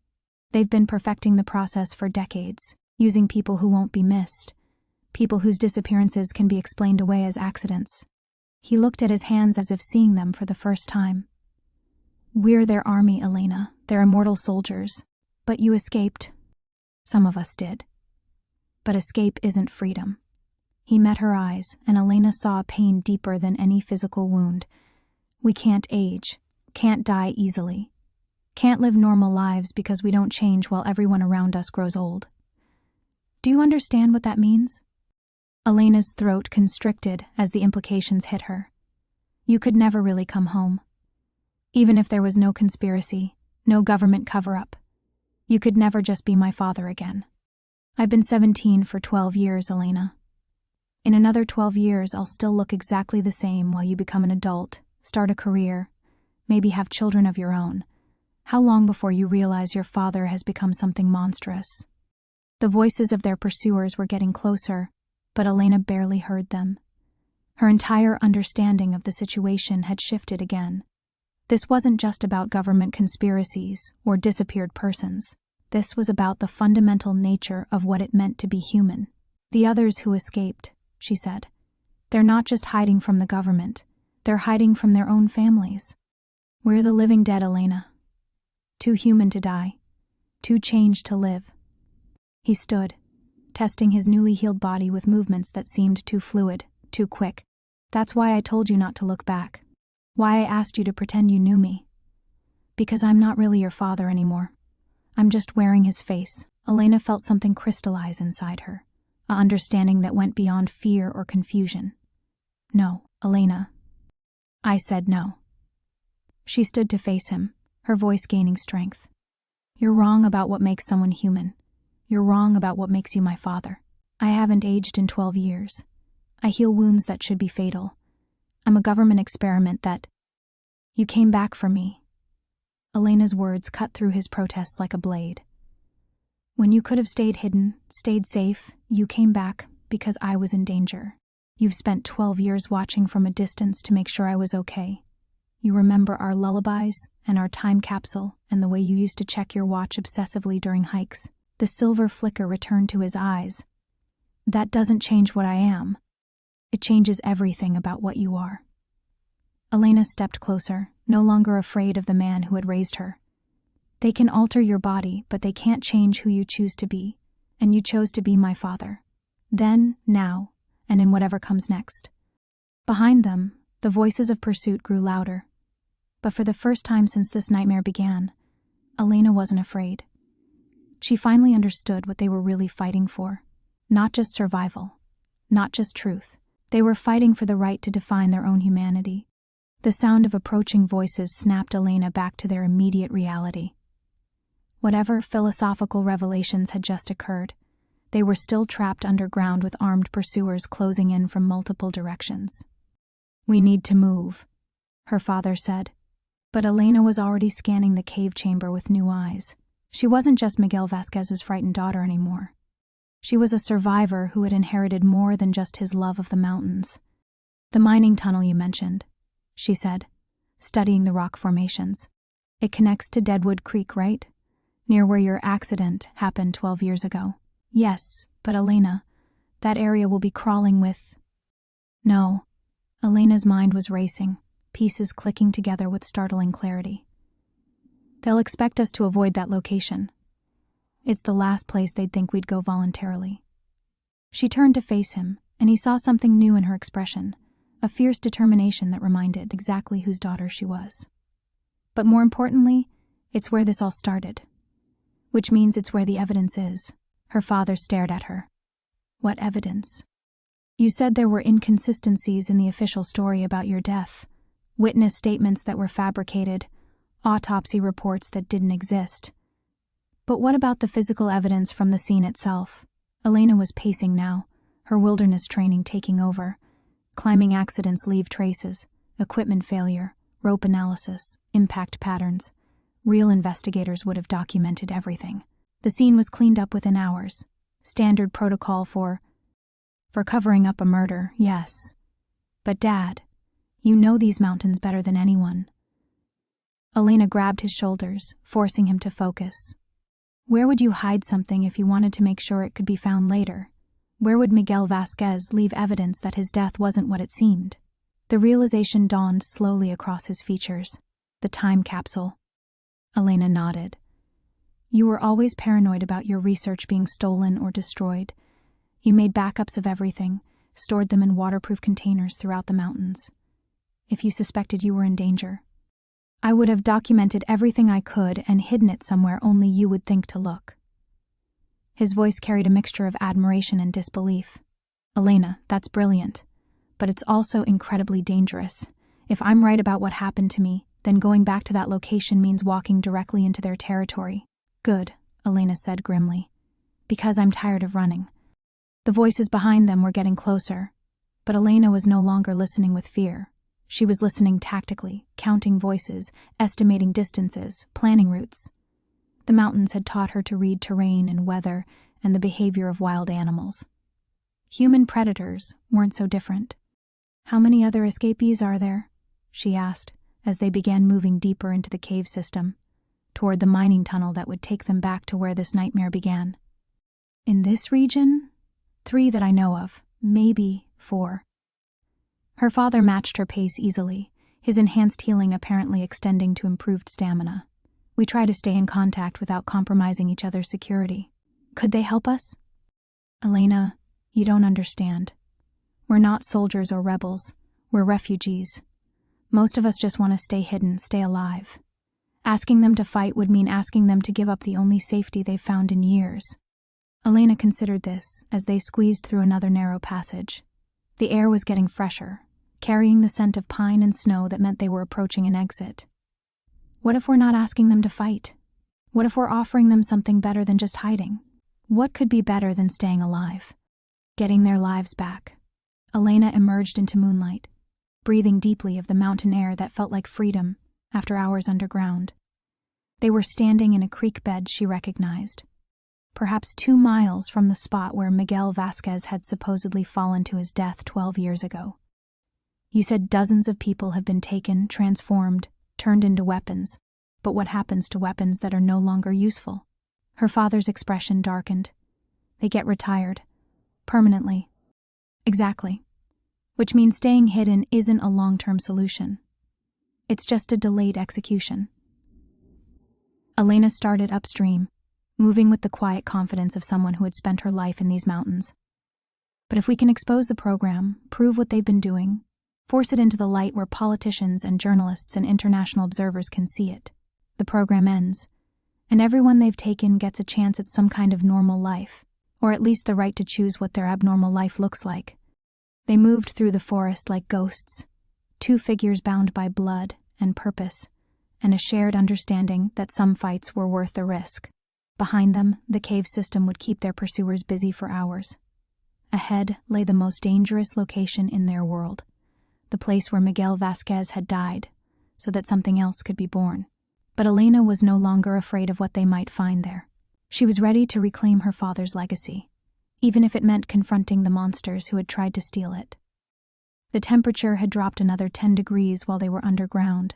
They've been perfecting the process for decades, using people who won't be missed, people whose disappearances can be explained away as accidents. He looked at his hands as if seeing them for the first time. "We're their army, Elena, their immortal soldiers. But you escaped. Some of us did. But escape isn't freedom." He met her eyes, and Elena saw a pain deeper than any physical wound. "We can't age, can't die easily, can't live normal lives because we don't change while everyone around us grows old. Do you understand what that means?" Elena's throat constricted as the implications hit her. "You could never really come home. Even if there was no conspiracy, no government cover-up, you could never just be my father again. I've been 17 for 12 years, Elena. In another 12 years, I'll still look exactly the same while you become an adult, start a career, maybe have children of your own. How long before you realize your father has become something monstrous?" The voices of their pursuers were getting closer, but Elena barely heard them. Her entire understanding of the situation had shifted again. This wasn't just about government conspiracies or disappeared persons. This was about the fundamental nature of what it meant to be human. "The others who escaped," she said, "they're not just hiding from the government. They're hiding from their own families. We're the living dead, Elena. Too human to die. Too changed to live." He stood, testing his newly healed body with movements that seemed too fluid, too quick. "That's why I told you not to look back. Why I asked you to pretend you knew me. Because I'm not really your father anymore. I'm just wearing his face." Elena felt something crystallize inside her, an understanding that went beyond fear or confusion. "No, Elena." "I said no." She stood to face him, her voice gaining strength. "You're wrong about what makes someone human. You're wrong about what makes you my father. I haven't aged in 12 years. I heal wounds that should be fatal. I'm a government experiment that... You came back for me." Elena's words cut through his protests like a blade. "When you could have stayed hidden, stayed safe, you came back because I was in danger. You've spent 12 years watching from a distance to make sure I was okay. You remember our lullabies and our time capsule and the way you used to check your watch obsessively during hikes." The silver flicker returned to his eyes. "That doesn't change what I am. It changes everything about what you are." Elena stepped closer, no longer afraid of the man who had raised her. "They can alter your body, but they can't change who you choose to be, and you chose to be my father. Then, now, and in whatever comes next." Behind them, the voices of pursuit grew louder. But for the first time since this nightmare began, Elena wasn't afraid. She finally understood what they were really fighting for. Not just survival, not just truth. They were fighting for the right to define their own humanity. The sound of approaching voices snapped Elena back to their immediate reality. Whatever philosophical revelations had just occurred, they were still trapped underground with armed pursuers closing in from multiple directions. "We need to move," her father said. But Elena was already scanning the cave chamber with new eyes. She wasn't just Miguel Vasquez's frightened daughter anymore. She was a survivor who had inherited more than just his love of the mountains. "The mining tunnel you mentioned," she said, studying the rock formations. "It connects to Deadwood Creek, right? Near where your accident happened 12 years ago." "Yes, but Elena, that area will be crawling with—" "No." Elena's mind was racing, pieces clicking together with startling clarity. "They'll expect us to avoid that location. It's the last place they'd think we'd go voluntarily." She turned to face him, and he saw something new in her expression, a fierce determination that reminded exactly whose daughter she was. "But more importantly, it's where this all started. Which means it's where the evidence is." Her father stared at her. "What evidence?" "You said there were inconsistencies in the official story about your death. Witness statements that were fabricated, autopsy reports that didn't exist. But what about the physical evidence from the scene itself?" Elena was pacing now, her wilderness training taking over. Climbing accidents leave traces, equipment failure, rope analysis, impact patterns. Real investigators would have documented everything. The scene was cleaned up within hours. Standard protocol for covering up a murder, yes. But Dad, you know these mountains better than anyone. Elena grabbed his shoulders, forcing him to focus. Where would you hide something if you wanted to make sure it could be found later? Where would Miguel Vasquez leave evidence that his death wasn't what it seemed? The realization dawned slowly across his features. The time capsule. Elena nodded. "You were always paranoid about your research being stolen or destroyed. You made backups of everything, stored them in waterproof containers throughout the mountains. If you suspected you were in danger, I would have documented everything I could and hidden it somewhere only you would think to look." His voice carried a mixture of admiration and disbelief. "Elena, that's brilliant. But it's also incredibly dangerous. If I'm right about what happened to me, then going back to that location means walking directly into their territory." "Good," Elena said grimly. "Because I'm tired of running." The voices behind them were getting closer, but Elena was no longer listening with fear. She was listening tactically, counting voices, estimating distances, planning routes. The mountains had taught her to read terrain and weather and the behavior of wild animals. Human predators weren't so different. "How many other escapees are there?" she asked, as they began moving deeper into the cave system, toward the mining tunnel that would take them back to where this nightmare began. "In this region? 3 that I know of, maybe 4. Her father matched her pace easily, his enhanced healing apparently extending to improved stamina. "We try to stay in contact without compromising each other's security. Could they help us?" "Elena, you don't understand. We're not soldiers or rebels. We're refugees. Most of us just want to stay hidden, stay alive. Asking them to fight would mean asking them to give up the only safety they've found in years." Elena considered this as they squeezed through another narrow passage. The air was getting fresher, carrying the scent of pine and snow that meant they were approaching an exit. What if we're not asking them to fight? What if we're offering them something better than just hiding? What could be better than staying alive? Getting their lives back. Elena emerged into moonlight, breathing deeply of the mountain air that felt like freedom after hours underground. They were standing in a creek bed she recognized, perhaps 2 miles from the spot where Miguel Vasquez had supposedly fallen to his death 12 years ago. "You said dozens of people have been taken, transformed, turned into weapons, but what happens to weapons that are no longer useful?" Her father's expression darkened. "They get retired. Permanently." "Exactly. Which means staying hidden isn't a long-term solution. It's just a delayed execution." Elena started upstream, moving with the quiet confidence of someone who had spent her life in these mountains. "But if we can expose the program, prove what they've been doing, force it into the light where politicians and journalists and international observers can see it, the program ends, and everyone they've taken gets a chance at some kind of normal life, or at least the right to choose what their abnormal life looks like." They moved through the forest like ghosts, 2 figures bound by blood and purpose, and a shared understanding that some fights were worth the risk. Behind them, the cave system would keep their pursuers busy for hours. Ahead lay the most dangerous location in their world, the place where Miguel Vasquez had died, so that something else could be born. But Elena was no longer afraid of what they might find there. She was ready to reclaim her father's legacy, even if it meant confronting the monsters who had tried to steal it. The temperature had dropped another 10 degrees while they were underground.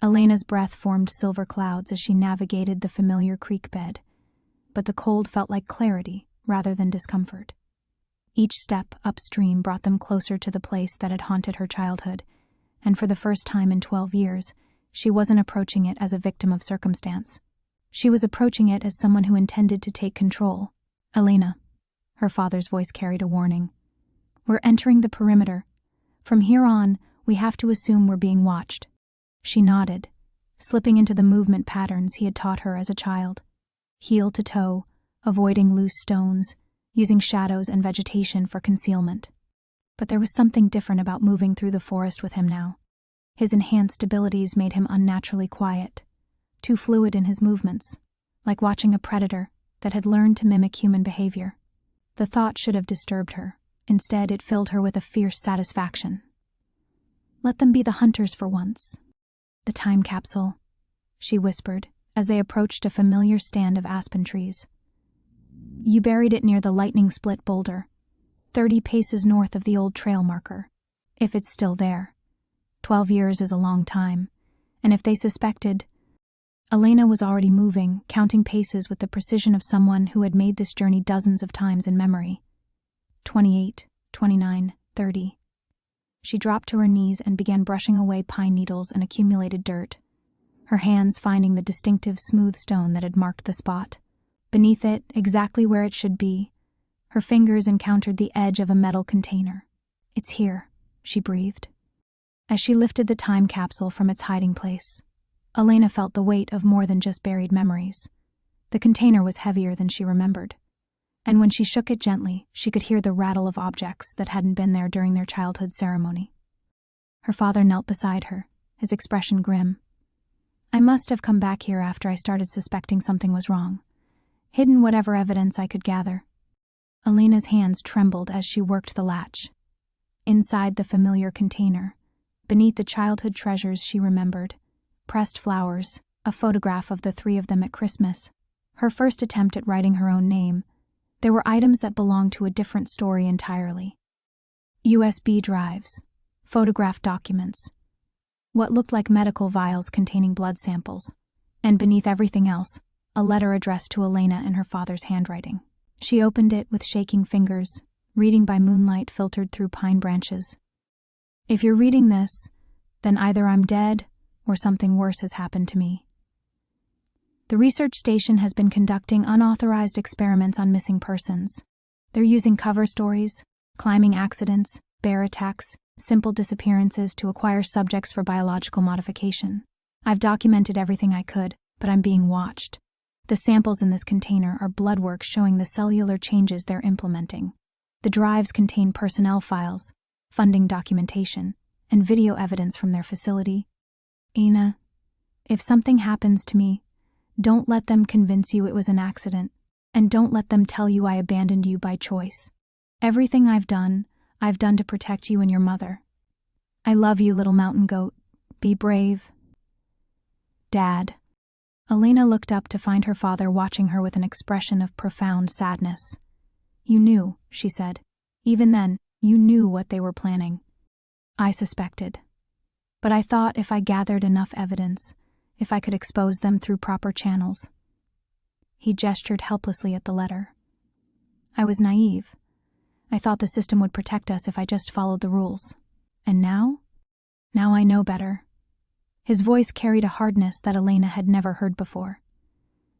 Elena's breath formed silver clouds as she navigated the familiar creek bed, but the cold felt like clarity rather than discomfort. Each step upstream brought them closer to the place that had haunted her childhood, and for the first time in 12 years, she wasn't approaching it as a victim of circumstance. She was approaching it as someone who intended to take control. "Elena," her father's voice carried a warning. "We're entering the perimeter. From here on, we have to assume we're being watched." She nodded, slipping into the movement patterns he had taught her as a child. Heel to toe, avoiding loose stones, using shadows and vegetation for concealment. But there was something different about moving through the forest with him now. His enhanced abilities made him unnaturally quiet, too fluid in his movements, like watching a predator that had learned to mimic human behavior. The thought should have disturbed her. Instead, it filled her with a fierce satisfaction. "Let them be the hunters for once." "The time capsule," she whispered as they approached a familiar stand of aspen trees. "You buried it near the lightning-split boulder, 30 paces north of the old trail marker. If it's still there. 12 years is a long time, and if they suspected..." Elena was already moving, counting paces with the precision of someone who had made this journey dozens of times in memory. 28, 29, 30. She dropped to her knees and began brushing away pine needles and accumulated dirt, her hands finding the distinctive smooth stone that had marked the spot. Beneath it, exactly where it should be, her fingers encountered the edge of a metal container. "It's here," she breathed. As she lifted the time capsule from its hiding place, Elena felt the weight of more than just buried memories. The container was heavier than she remembered, and when she shook it gently, she could hear the rattle of objects that hadn't been there during their childhood ceremony. Her father knelt beside her, his expression grim. "I must have come back here after I started suspecting something was wrong, hidden whatever evidence I could gather." Elena's hands trembled as she worked the latch. Inside the familiar container, beneath the childhood treasures she remembered, pressed flowers, a photograph of the 3 of them at Christmas, her first attempt at writing her own name, there were items that belonged to a different story entirely. USB drives, photographed documents, what looked like medical vials containing blood samples, and beneath everything else, a letter addressed to Elena in her father's handwriting. She opened it with shaking fingers, reading by moonlight filtered through pine branches. "If you're reading this, then either I'm dead or something worse has happened to me. The research station has been conducting unauthorized experiments on missing persons. They're using cover stories, climbing accidents, bear attacks, simple disappearances to acquire subjects for biological modification. I've documented everything I could, but I'm being watched. The samples in this container are blood work showing the cellular changes they're implementing. The drives contain personnel files, funding documentation, and video evidence from their facility. Ina, if something happens to me, don't let them convince you it was an accident, and don't let them tell you I abandoned you by choice. Everything I've done to protect you and your mother. I love you, little mountain goat. Be brave. Dad." Elena looked up to find her father watching her with an expression of profound sadness. "You knew," she said. "Even then, you knew what they were planning." "I suspected. But I thought if I gathered enough evidence, if I could expose them through proper channels." He gestured helplessly at the letter. "I was naive. I thought the system would protect us if I just followed the rules. And now? Now I know better." His voice carried a hardness that Elena had never heard before.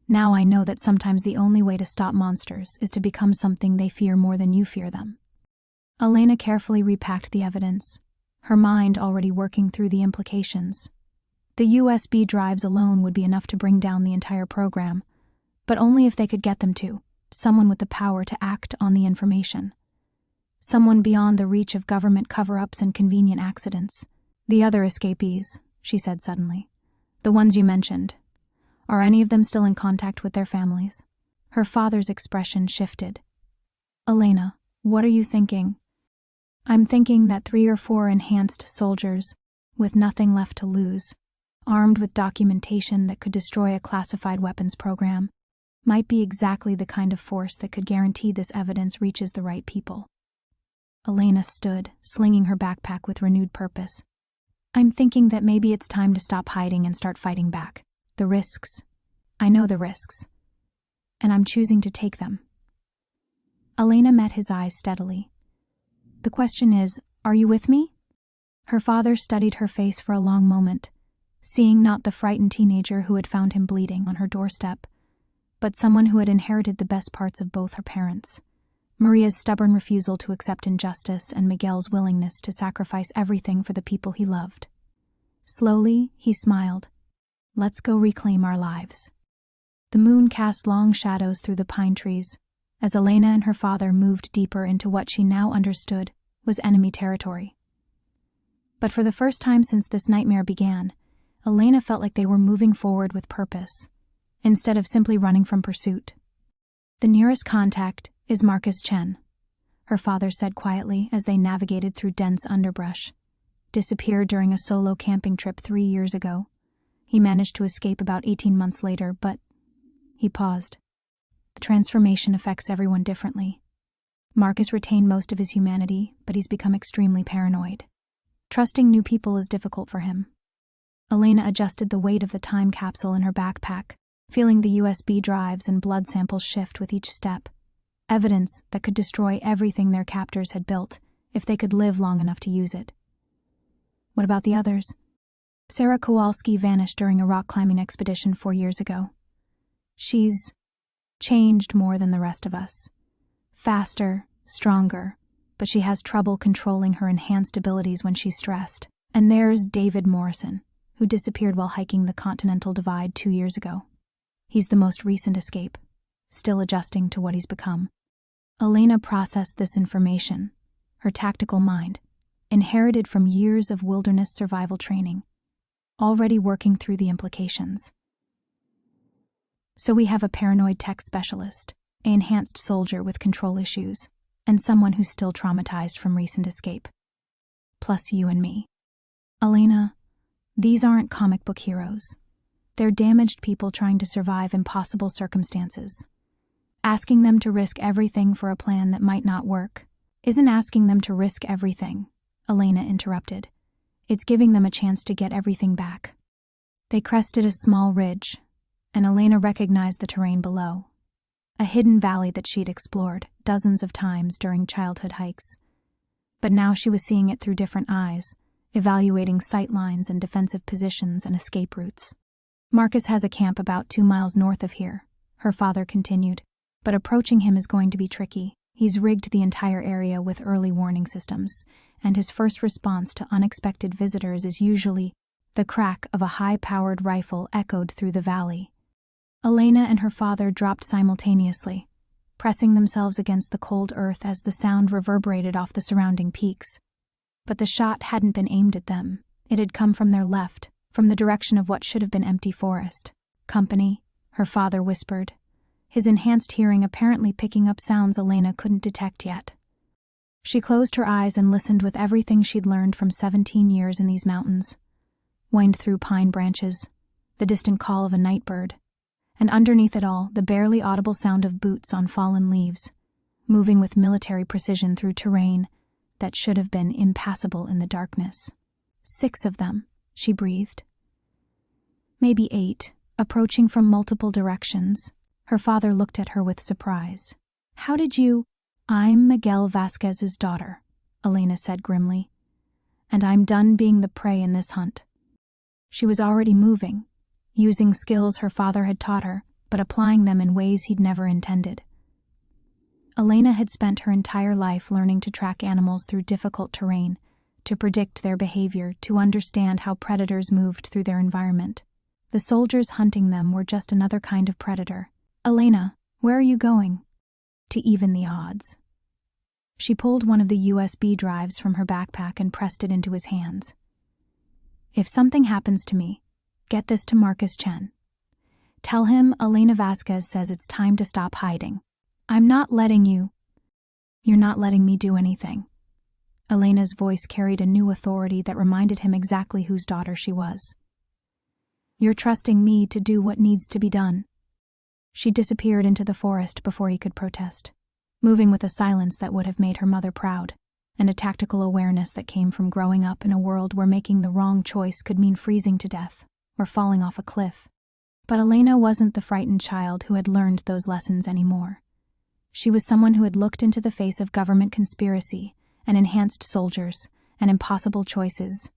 "Now I know that sometimes the only way to stop monsters is to become something they fear more than you fear them." Elena carefully repacked the evidence, her mind already working through the implications. The USB drives alone would be enough to bring down the entire program, but only if they could get them to someone with the power to act on the information. Someone beyond the reach of government cover-ups and convenient accidents. "The other escapees," she said suddenly. "The ones you mentioned. Are any of them still in contact with their families?" Her father's expression shifted. "Elena, what are you thinking?" "I'm thinking that 3 or 4 enhanced soldiers, with nothing left to lose, armed with documentation that could destroy a classified weapons program, might be exactly the kind of force that could guarantee this evidence reaches the right people. Elena stood, slinging her backpack with renewed purpose. I'm thinking that maybe it's time to stop hiding and start fighting back. The risks. I know the risks. And I'm choosing to take them. Elena met his eyes steadily. The question is, are you with me? Her father studied her face for a long moment, seeing not the frightened teenager who had found him bleeding on her doorstep, but someone who had inherited the best parts of both her parents. Maria's stubborn refusal to accept injustice and Miguel's willingness to sacrifice everything for the people he loved. Slowly, he smiled. Let's go reclaim our lives. The moon cast long shadows through the pine trees, as Elena and her father moved deeper into what she now understood was enemy territory. But for the first time since this nightmare began, Elena felt like they were moving forward with purpose, instead of simply running from pursuit. The nearest contact is Marcus Chen, her father said quietly as they navigated through dense underbrush. Disappeared during a solo camping trip 3 years ago. He managed to escape about 18 months later, but he paused. The transformation affects everyone differently. Marcus retained most of his humanity, but he's become extremely paranoid. Trusting new people is difficult for him. Elena adjusted the weight of the time capsule in her backpack, feeling the USB drives and blood samples shift with each step. Evidence that could destroy everything their captors had built, if they could live long enough to use it. What about the others? Sarah Kowalski vanished during a rock climbing expedition 4 years ago. She's changed more than the rest of us. Faster, stronger, but she has trouble controlling her enhanced abilities when she's stressed. And there's David Morrison, who disappeared while hiking the Continental Divide 2 years ago. He's the most recent escape, still adjusting to what he's become. Elena processed this information, her tactical mind, inherited from years of wilderness survival training, already working through the implications. So we have a paranoid tech specialist, an enhanced soldier with control issues, and someone who's still traumatized from recent escape. Plus you and me. Elena, these aren't comic book heroes. They're damaged people trying to survive impossible circumstances. Asking them to risk everything for a plan that might not work isn't asking them to risk everything, Elena interrupted. It's giving them a chance to get everything back. They crested a small ridge, and Elena recognized the terrain below. A hidden valley that she'd explored dozens of times during childhood hikes. But now she was seeing it through different eyes, evaluating sight lines and defensive positions and escape routes. Marcus has a camp about 2 miles north of here, her father continued. But approaching him is going to be tricky. He's rigged the entire area with early warning systems, and his first response to unexpected visitors is usually the crack of a high-powered rifle echoed through the valley. Elena and her father dropped simultaneously, pressing themselves against the cold earth as the sound reverberated off the surrounding peaks. But the shot hadn't been aimed at them. It had come from their left, from the direction of what should have been empty forest. Company, her father whispered, his enhanced hearing apparently picking up sounds Elena couldn't detect yet. She closed her eyes and listened with everything she'd learned from 17 years in these mountains. Wind through pine branches, the distant call of a night bird, and underneath it all, the barely audible sound of boots on fallen leaves, moving with military precision through terrain that should have been impassable in the darkness. 6 of them, she breathed. Maybe 8, approaching from multiple directions. Her father looked at her with surprise. How did you— I'm Miguel Vasquez's daughter, Elena said grimly. And I'm done being the prey in this hunt. She was already moving, using skills her father had taught her, but applying them in ways he'd never intended. Elena had spent her entire life learning to track animals through difficult terrain, to predict their behavior, to understand how predators moved through their environment. The soldiers hunting them were just another kind of predator. Elena, where are you going? To even the odds. She pulled one of the USB drives from her backpack and pressed it into his hands. If something happens to me, get this to Marcus Chen. Tell him Elena Vasquez says it's time to stop hiding. I'm not letting you. You're not letting me do anything. Elena's voice carried a new authority that reminded him exactly whose daughter she was. "You're trusting me to do what needs to be done." She disappeared into the forest before he could protest, moving with a silence that would have made her mother proud, and a tactical awareness that came from growing up in a world where making the wrong choice could mean freezing to death or falling off a cliff. But Elena wasn't the frightened child who had learned those lessons anymore. She was someone who had looked into the face of government conspiracy and enhanced soldiers and impossible choices,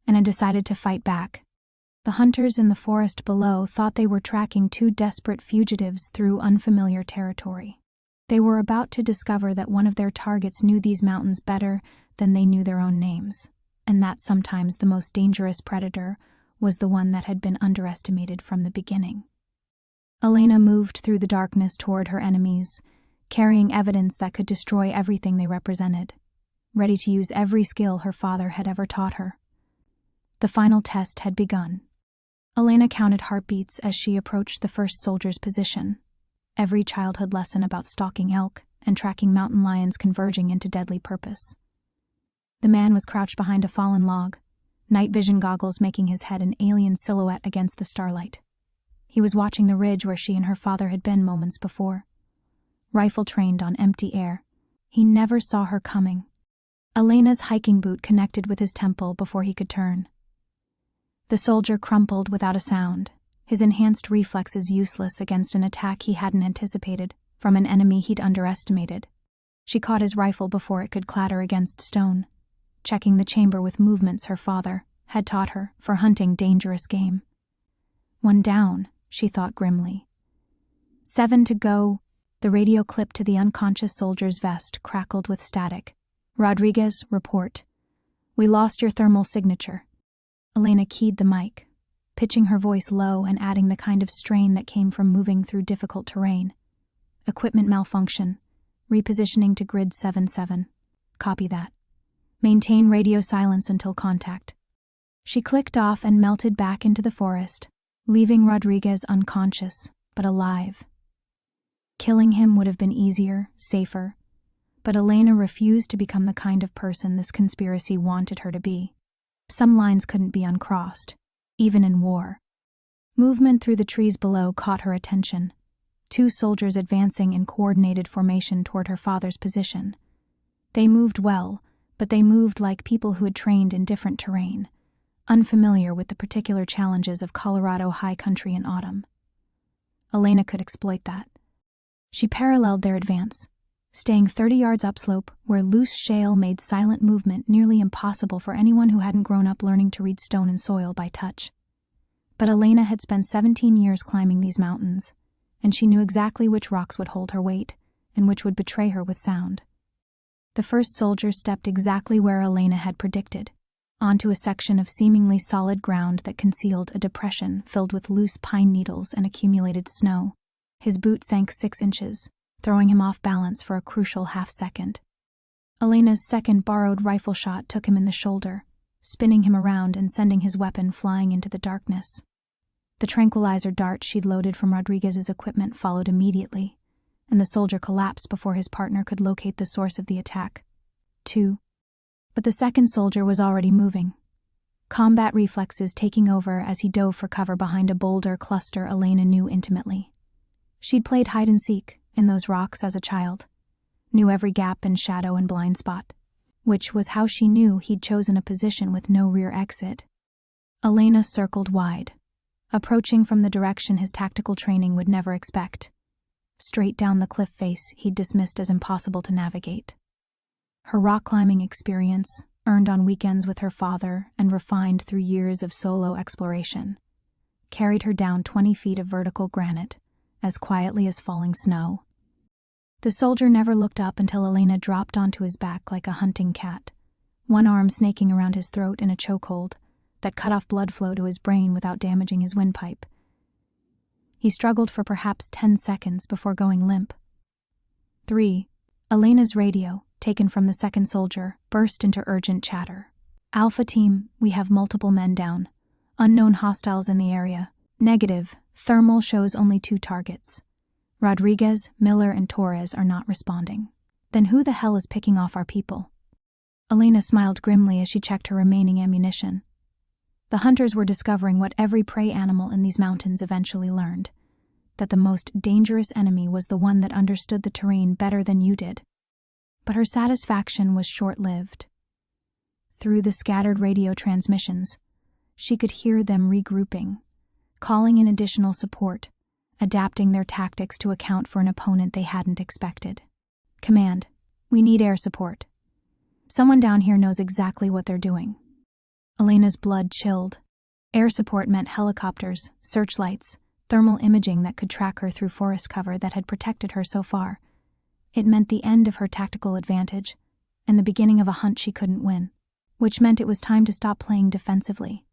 and had decided to fight back. The hunters in the forest below thought they were tracking two desperate fugitives through unfamiliar territory. They were about to discover that one of their targets knew these mountains better than they knew their own names, and that sometimes the most dangerous predator was the one that had been underestimated from the beginning. Elena moved through the darkness toward her enemies, carrying evidence that could destroy everything they represented, ready to use every skill her father had ever taught her. The final test had begun. Elena counted heartbeats as she approached the first soldier's position, every childhood lesson about stalking elk and tracking mountain lions converging into deadly purpose. The man was crouched behind a fallen log, night vision goggles making his head an alien silhouette against the starlight. He was watching the ridge where she and her father had been moments before. Rifle trained on empty air, he never saw her coming. Elena's hiking boot connected with his temple before he could turn. The soldier crumpled without a sound, his enhanced reflexes useless against an attack he hadn't anticipated from an enemy he'd underestimated. She caught his rifle before it could clatter against stone, checking the chamber with movements her father had taught her for hunting dangerous game. One down, she thought grimly. 7 to go. The radio clip to the unconscious soldier's vest crackled with static. "Rodriguez, report. We lost your thermal signature." Elena keyed the mic, pitching her voice low and adding the kind of strain that came from moving through difficult terrain. "Equipment malfunction. Repositioning to grid 7-7. Copy that. Maintain radio silence until contact." She clicked off and melted back into the forest, leaving Rodriguez unconscious, but alive. Killing him would have been easier, safer, but Elena refused to become the kind of person this conspiracy wanted her to be. Some lines couldn't be uncrossed, even in war. Movement through the trees below caught her attention. 2 soldiers advancing in coordinated formation toward her father's position. They moved well, but they moved like people who had trained in different terrain, unfamiliar with the particular challenges of Colorado high country in autumn. Elena could exploit that. She paralleled their advance, staying 30 yards upslope where loose shale made silent movement nearly impossible for anyone who hadn't grown up learning to read stone and soil by touch. But Elena had spent 17 years climbing these mountains, and she knew exactly which rocks would hold her weight and which would betray her with sound. The first soldier stepped exactly where Elena had predicted, onto a section of seemingly solid ground that concealed a depression filled with loose pine needles and accumulated snow. His boot sank 6 inches, throwing him off balance for a crucial half-second. Elena's second borrowed rifle shot took him in the shoulder, spinning him around and sending his weapon flying into the darkness. The tranquilizer dart she'd loaded from Rodriguez's equipment followed immediately, and the soldier collapsed before his partner could locate the source of the attack. 2. But the second soldier was already moving, combat reflexes taking over as he dove for cover behind a boulder cluster Elena knew intimately. She'd played hide-and-seek in those rocks as a child, knew every gap and shadow and blind spot, which was how she knew he'd chosen a position with no rear exit. Elena circled wide, approaching from the direction his tactical training would never expect, straight down the cliff face he'd dismissed as impossible to navigate. Her rock-climbing experience, earned on weekends with her father and refined through years of solo exploration, carried her down 20 feet of vertical granite, as quietly as falling snow. The soldier never looked up until Elena dropped onto his back like a hunting cat, one arm snaking around his throat in a chokehold that cut off blood flow to his brain without damaging his windpipe. He struggled for perhaps 10 seconds before going limp. 3. Elena's radio, taken from the second soldier, burst into urgent chatter. "Alpha team, we have multiple men down. Unknown hostiles in the area. Negative. Thermal shows only 2 targets. Rodriguez, Miller, and Torres are not responding." "Then who the hell is picking off our people?" Elena smiled grimly as she checked her remaining ammunition. The hunters were discovering what every prey animal in these mountains eventually learned, that the most dangerous enemy was the one that understood the terrain better than you did. But her satisfaction was short-lived. Through the scattered radio transmissions, she could hear them regrouping, calling in additional support, adapting their tactics to account for an opponent they hadn't expected. "Command, we need air support. Someone down here knows exactly what they're doing." Elena's blood chilled. Air support meant helicopters, searchlights, thermal imaging that could track her through forest cover that had protected her so far. It meant the end of her tactical advantage and the beginning of a hunt she couldn't win, which meant it was time to stop playing defensively.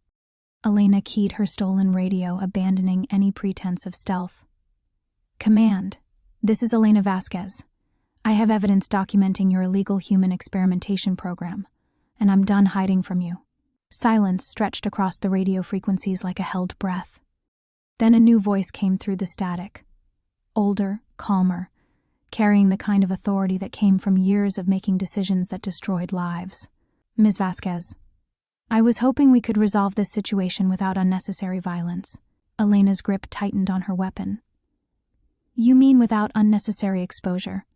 Elena keyed her stolen radio, abandoning any pretense of stealth. "Command, this is Elena Vasquez. I have evidence documenting your illegal human experimentation program, and I'm done hiding from you." Silence stretched across the radio frequencies like a held breath. Then a new voice came through the static. Older, calmer, carrying the kind of authority that came from years of making decisions that destroyed lives. "Ms. Vasquez, I was hoping we could resolve this situation without unnecessary violence." Elena's grip tightened on her weapon. "You mean without unnecessary exposure?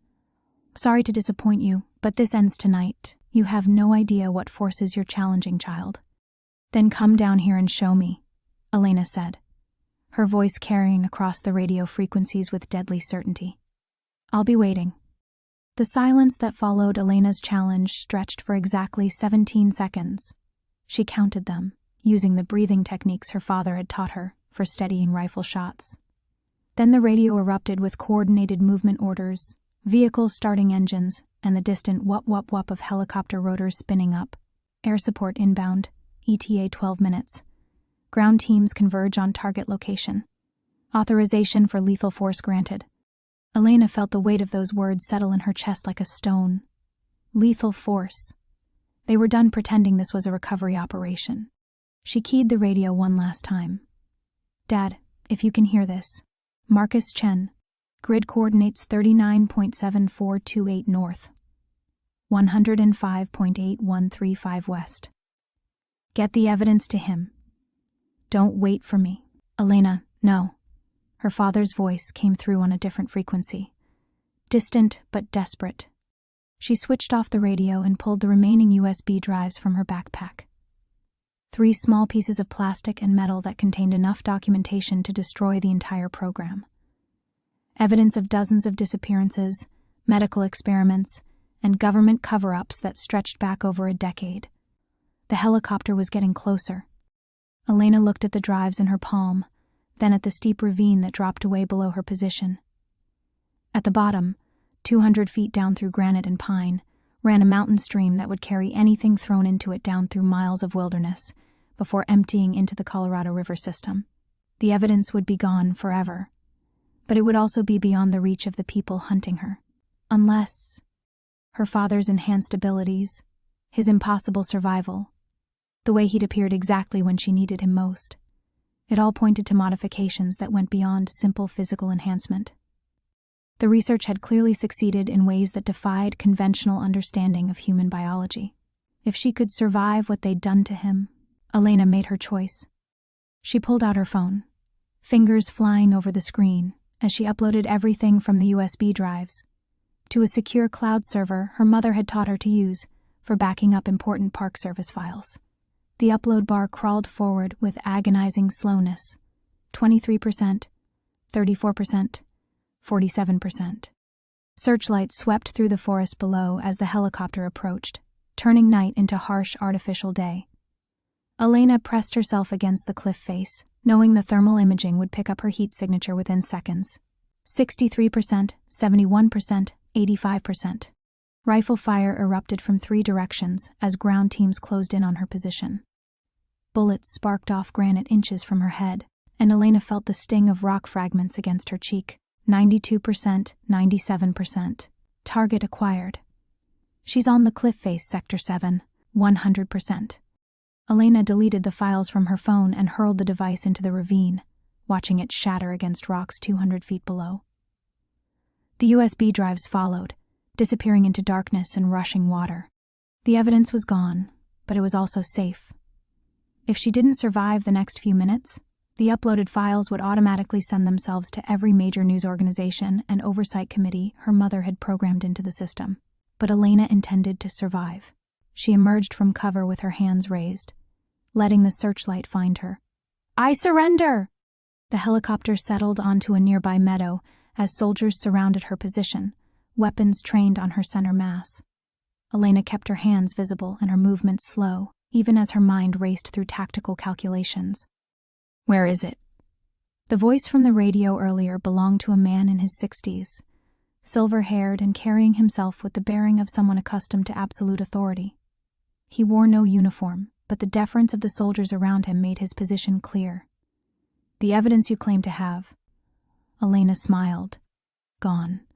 Sorry to disappoint you, but this ends tonight. You have no idea what forces you're challenging, child." "Then come down here and show me," Elena said, her voice carrying across the radio frequencies with deadly certainty. "I'll be waiting." The silence that followed Elena's challenge stretched for exactly 17 seconds. She counted them, using the breathing techniques her father had taught her for steadying rifle shots. Then the radio erupted with coordinated movement orders, vehicles starting engines, and the distant whup-whup-whup of helicopter rotors spinning up. "Air support inbound, ETA 12 minutes. Ground teams converge on target location. Authorization for lethal force granted." Elena felt the weight of those words settle in her chest like a stone. Lethal force. They were done pretending this was a recovery operation. She keyed the radio one last time. "Dad, if you can hear this. Marcus Chen. Grid coordinates 39.7428 north. 105.8135 west. Get the evidence to him. Don't wait for me." "Elena, no." Her father's voice came through on a different frequency. Distant but desperate. She switched off the radio and pulled the remaining USB drives from her backpack. 3 small pieces of plastic and metal that contained enough documentation to destroy the entire program. Evidence of dozens of disappearances, medical experiments, and government cover-ups that stretched back over a decade. The helicopter was getting closer. Elena looked at the drives in her palm, then at the steep ravine that dropped away below her position. At the bottom, 200 feet down through granite and pine, ran a mountain stream that would carry anything thrown into it down through miles of wilderness before emptying into the Colorado River system. The evidence would be gone forever, but it would also be beyond the reach of the people hunting her. Unless her father's enhanced abilities, his impossible survival, the way he'd appeared exactly when she needed him most. It all pointed to modifications that went beyond simple physical enhancement. The research had clearly succeeded in ways that defied conventional understanding of human biology. If she could survive what they'd done to him, Elena made her choice. She pulled out her phone, fingers flying over the screen as she uploaded everything from the USB drives to a secure cloud server her mother had taught her to use for backing up important Park Service files. The upload bar crawled forward with agonizing slowness. 23%, 34%, 47%. Searchlights swept through the forest below as the helicopter approached, turning night into harsh artificial day. Elena pressed herself against the cliff face, knowing the thermal imaging would pick up her heat signature within seconds. 63%, 71%, 85%. Rifle fire erupted from 3 directions as ground teams closed in on her position. Bullets sparked off granite inches from her head, and Elena felt the sting of rock fragments against her cheek. 92%, 97%. Target acquired. She's on the cliff face, Sector 7, 100%. Elena deleted the files from her phone and hurled the device into the ravine, watching it shatter against rocks 200 feet below. The USB drives followed, disappearing into darkness and rushing water. The evidence was gone, but it was also safe. If she didn't survive the next few minutes, the uploaded files would automatically send themselves to every major news organization and oversight committee her mother had programmed into the system. But Elena intended to survive. She emerged from cover with her hands raised, letting the searchlight find her. "I surrender!" The helicopter settled onto a nearby meadow as soldiers surrounded her position, weapons trained on her center mass. Elena kept her hands visible and her movements slow, even as her mind raced through tactical calculations. "Where is it?" The voice from the radio earlier belonged to a man in his 60s, silver-haired and carrying himself with the bearing of someone accustomed to absolute authority. He wore no uniform, but the deference of the soldiers around him made his position clear. "The evidence you claim to have." Elena smiled. "Gone.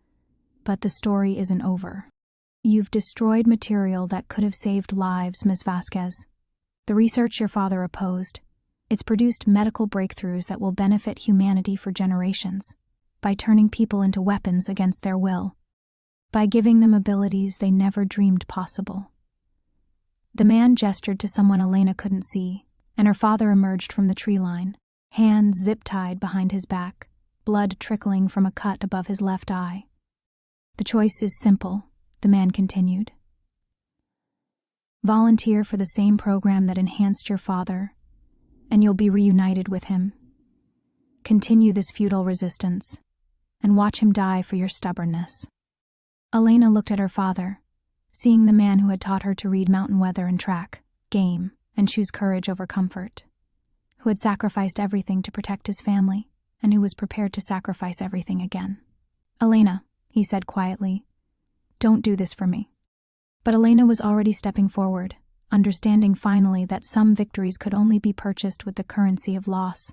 But the story isn't over. You've destroyed material that could have saved lives, Ms. Vasquez. The research your father opposed, it's produced medical breakthroughs that will benefit humanity for generations, by turning people into weapons against their will, by giving them abilities they never dreamed possible." The man gestured to someone Elena couldn't see, and her father emerged from the tree line, hands zip-tied behind his back, blood trickling from a cut above his left eye. "The choice is simple," the man continued. "Volunteer for the same program that enhanced your father, and you'll be reunited with him. Continue this futile resistance, and watch him die for your stubbornness." Elena looked at her father, seeing the man who had taught her to read mountain weather and track, game, and choose courage over comfort, who had sacrificed everything to protect his family, and who was prepared to sacrifice everything again. "Elena," he said quietly, "don't do this for me." But Elena was already stepping forward, understanding finally that some victories could only be purchased with the currency of loss.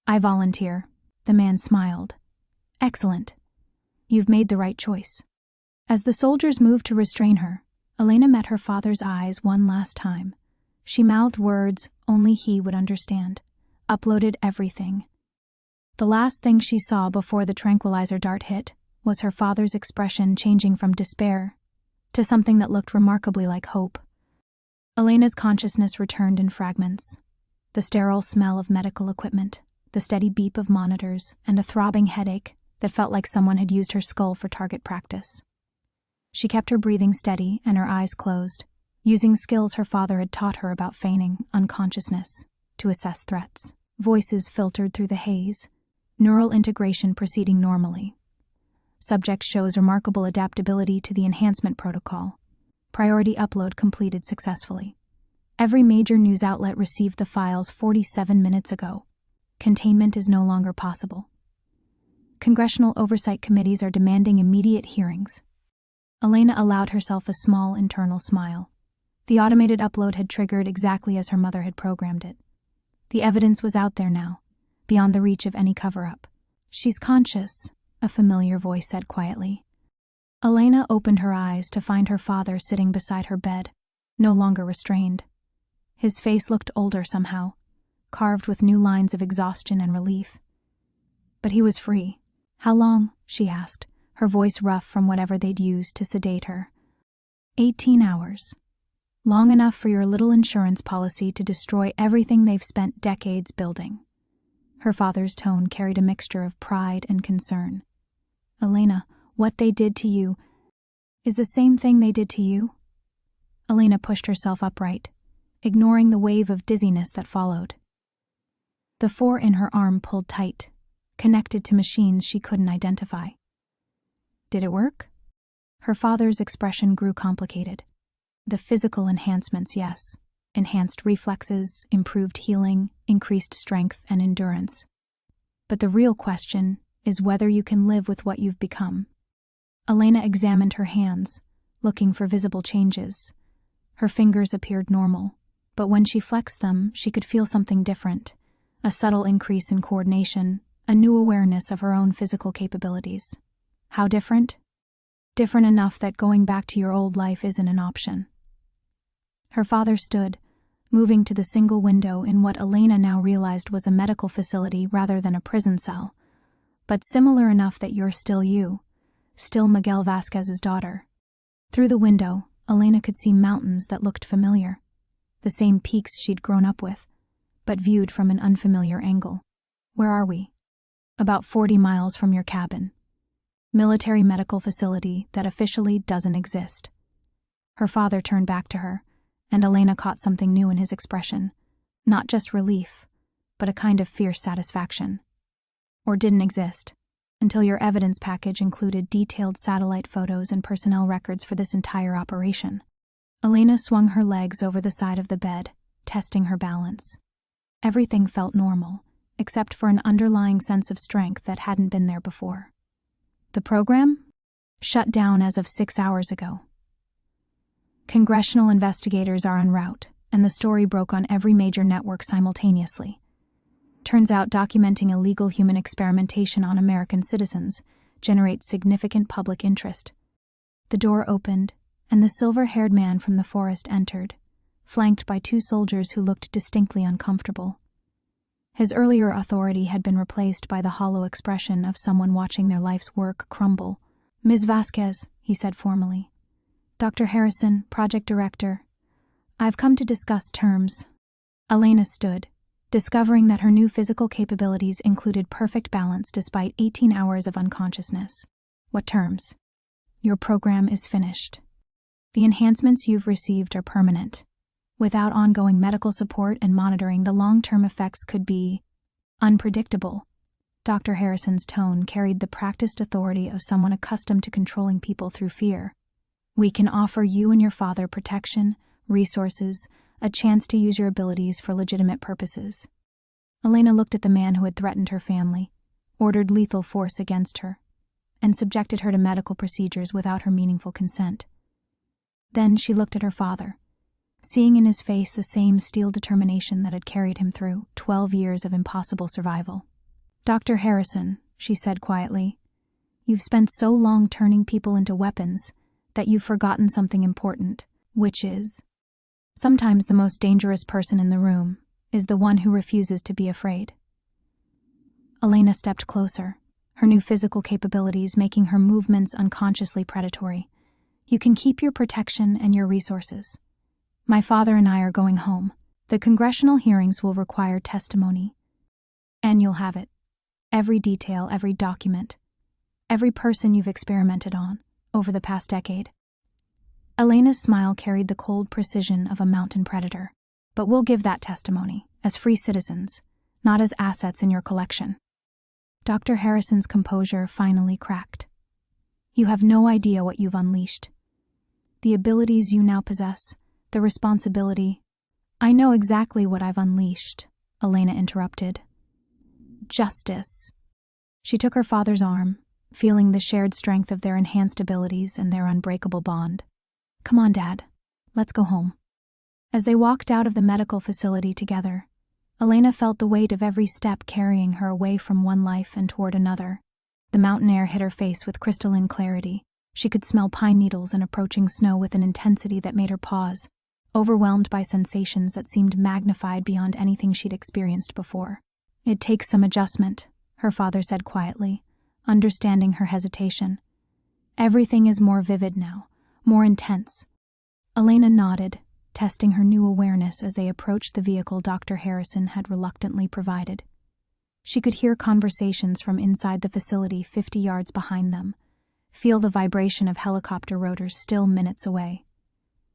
"I volunteer," the man smiled. "Excellent. You've made the right choice." As the soldiers moved to restrain her, Elena met her father's eyes one last time. She mouthed words only he would understand, uploaded everything. The last thing she saw before the tranquilizer dart hit was her father's expression changing from despair to something that looked remarkably like hope. Elena's consciousness returned in fragments. The sterile smell of medical equipment, the steady beep of monitors, and a throbbing headache that felt like someone had used her skull for target practice. She kept her breathing steady and her eyes closed, using skills her father had taught her about feigning unconsciousness to assess threats. Voices filtered through the haze, neural integration proceeding normally. Subject shows remarkable adaptability to the enhancement protocol. Priority upload completed successfully. Every major news outlet received the files 47 minutes ago. Containment is no longer possible. Congressional oversight committees are demanding immediate hearings. Elena allowed herself a small internal smile. The automated upload had triggered exactly as her mother had programmed it. The evidence was out there now, beyond the reach of any cover-up. "She's conscious," a familiar voice said quietly. Elena opened her eyes to find her father sitting beside her bed, no longer restrained. His face looked older somehow, carved with new lines of exhaustion and relief. But he was free. "How long?" she asked, her voice rough from whatever they'd used to sedate her. 18 hours. Long enough for your little insurance policy to destroy everything they've spent decades building." Her father's tone carried a mixture of pride and concern. "Elena, what they did to you is the same thing they did to you?" Elena pushed herself upright, ignoring the wave of dizziness that followed. The 4 in her arm pulled tight, connected to machines she couldn't identify. "Did it work?" Her father's expression grew complicated. "The physical enhancements, yes. Enhanced reflexes, improved healing, increased strength and endurance. But the real question is whether you can live with what you've become." Elena examined her hands, looking for visible changes. Her fingers appeared normal, but when she flexed them, she could feel something different. A subtle increase in coordination, a new awareness of her own physical capabilities. How different? Different enough that going back to your old life isn't an option. Her father stood, moving to the single window in what Elena now realized was a medical facility rather than a prison cell, but similar enough that you're still you, still Miguel Vasquez's daughter. Through the window, Elena could see mountains that looked familiar, the same peaks she'd grown up with, but viewed from an unfamiliar angle. Where are we? About 40 miles from your cabin. Military medical facility that officially doesn't exist. Her father turned back to her, and Elena caught something new in his expression. Not just relief, but a kind of fierce satisfaction. Or didn't exist, until your evidence package included detailed satellite photos and personnel records for this entire operation. Elena swung her legs over the side of the bed, testing her balance. Everything felt normal, except for an underlying sense of strength that hadn't been there before. The program? Shut down as of 6 hours ago. Congressional investigators are en route, and the story broke on every major network simultaneously. Turns out documenting illegal human experimentation on American citizens generates significant public interest. The door opened, and the silver-haired man from the forest entered, flanked by 2 soldiers who looked distinctly uncomfortable. His earlier authority had been replaced by the hollow expression of someone watching their life's work crumble. "Ms. Vasquez," he said formally. "Dr. Harrison, project director. I've come to discuss terms." Elena stood, discovering that her new physical capabilities included perfect balance despite 18 hours of unconsciousness. "What terms?" "Your program is finished. The enhancements you've received are permanent. Without ongoing medical support and monitoring, the long-term effects could be unpredictable." Dr. Harrison's tone carried the practiced authority of someone accustomed to controlling people through fear. "We can offer you and your father protection, resources, a chance to use your abilities for legitimate purposes." Elena looked at the man who had threatened her family, ordered lethal force against her, and subjected her to medical procedures without her meaningful consent. Then she looked at her father, seeing in his face the same steel determination that had carried him through 12 years of impossible survival. "Dr. Harrison," she said quietly, "you've spent so long turning people into weapons that you've forgotten something important, which is, sometimes the most dangerous person in the room is the one who refuses to be afraid." Elena stepped closer, her new physical capabilities making her movements unconsciously predatory. "You can keep your protection and your resources. My father and I are going home. The congressional hearings will require testimony. And you'll have it. Every detail, every document, every person you've experimented on over the past decade." Elena's smile carried the cold precision of a mountain predator. "But we'll give that testimony, as free citizens, not as assets in your collection." Dr. Harrison's composure finally cracked. "You have no idea what you've unleashed. The abilities you now possess, the responsibility—" "I know exactly what I've unleashed," Elena interrupted. "Justice." She took her father's arm, feeling the shared strength of their enhanced abilities and their unbreakable bond. "Come on, Dad. Let's go home." As they walked out of the medical facility together, Elena felt the weight of every step carrying her away from one life and toward another. The mountain air hit her face with crystalline clarity. She could smell pine needles and approaching snow with an intensity that made her pause, overwhelmed by sensations that seemed magnified beyond anything she'd experienced before. "It takes some adjustment," her father said quietly, understanding her hesitation. "Everything is more vivid now, more intense." Elena nodded, testing her new awareness as they approached the vehicle Dr. Harrison had reluctantly provided. She could hear conversations from inside the facility 50 yards behind them, feel the vibration of helicopter rotors still minutes away,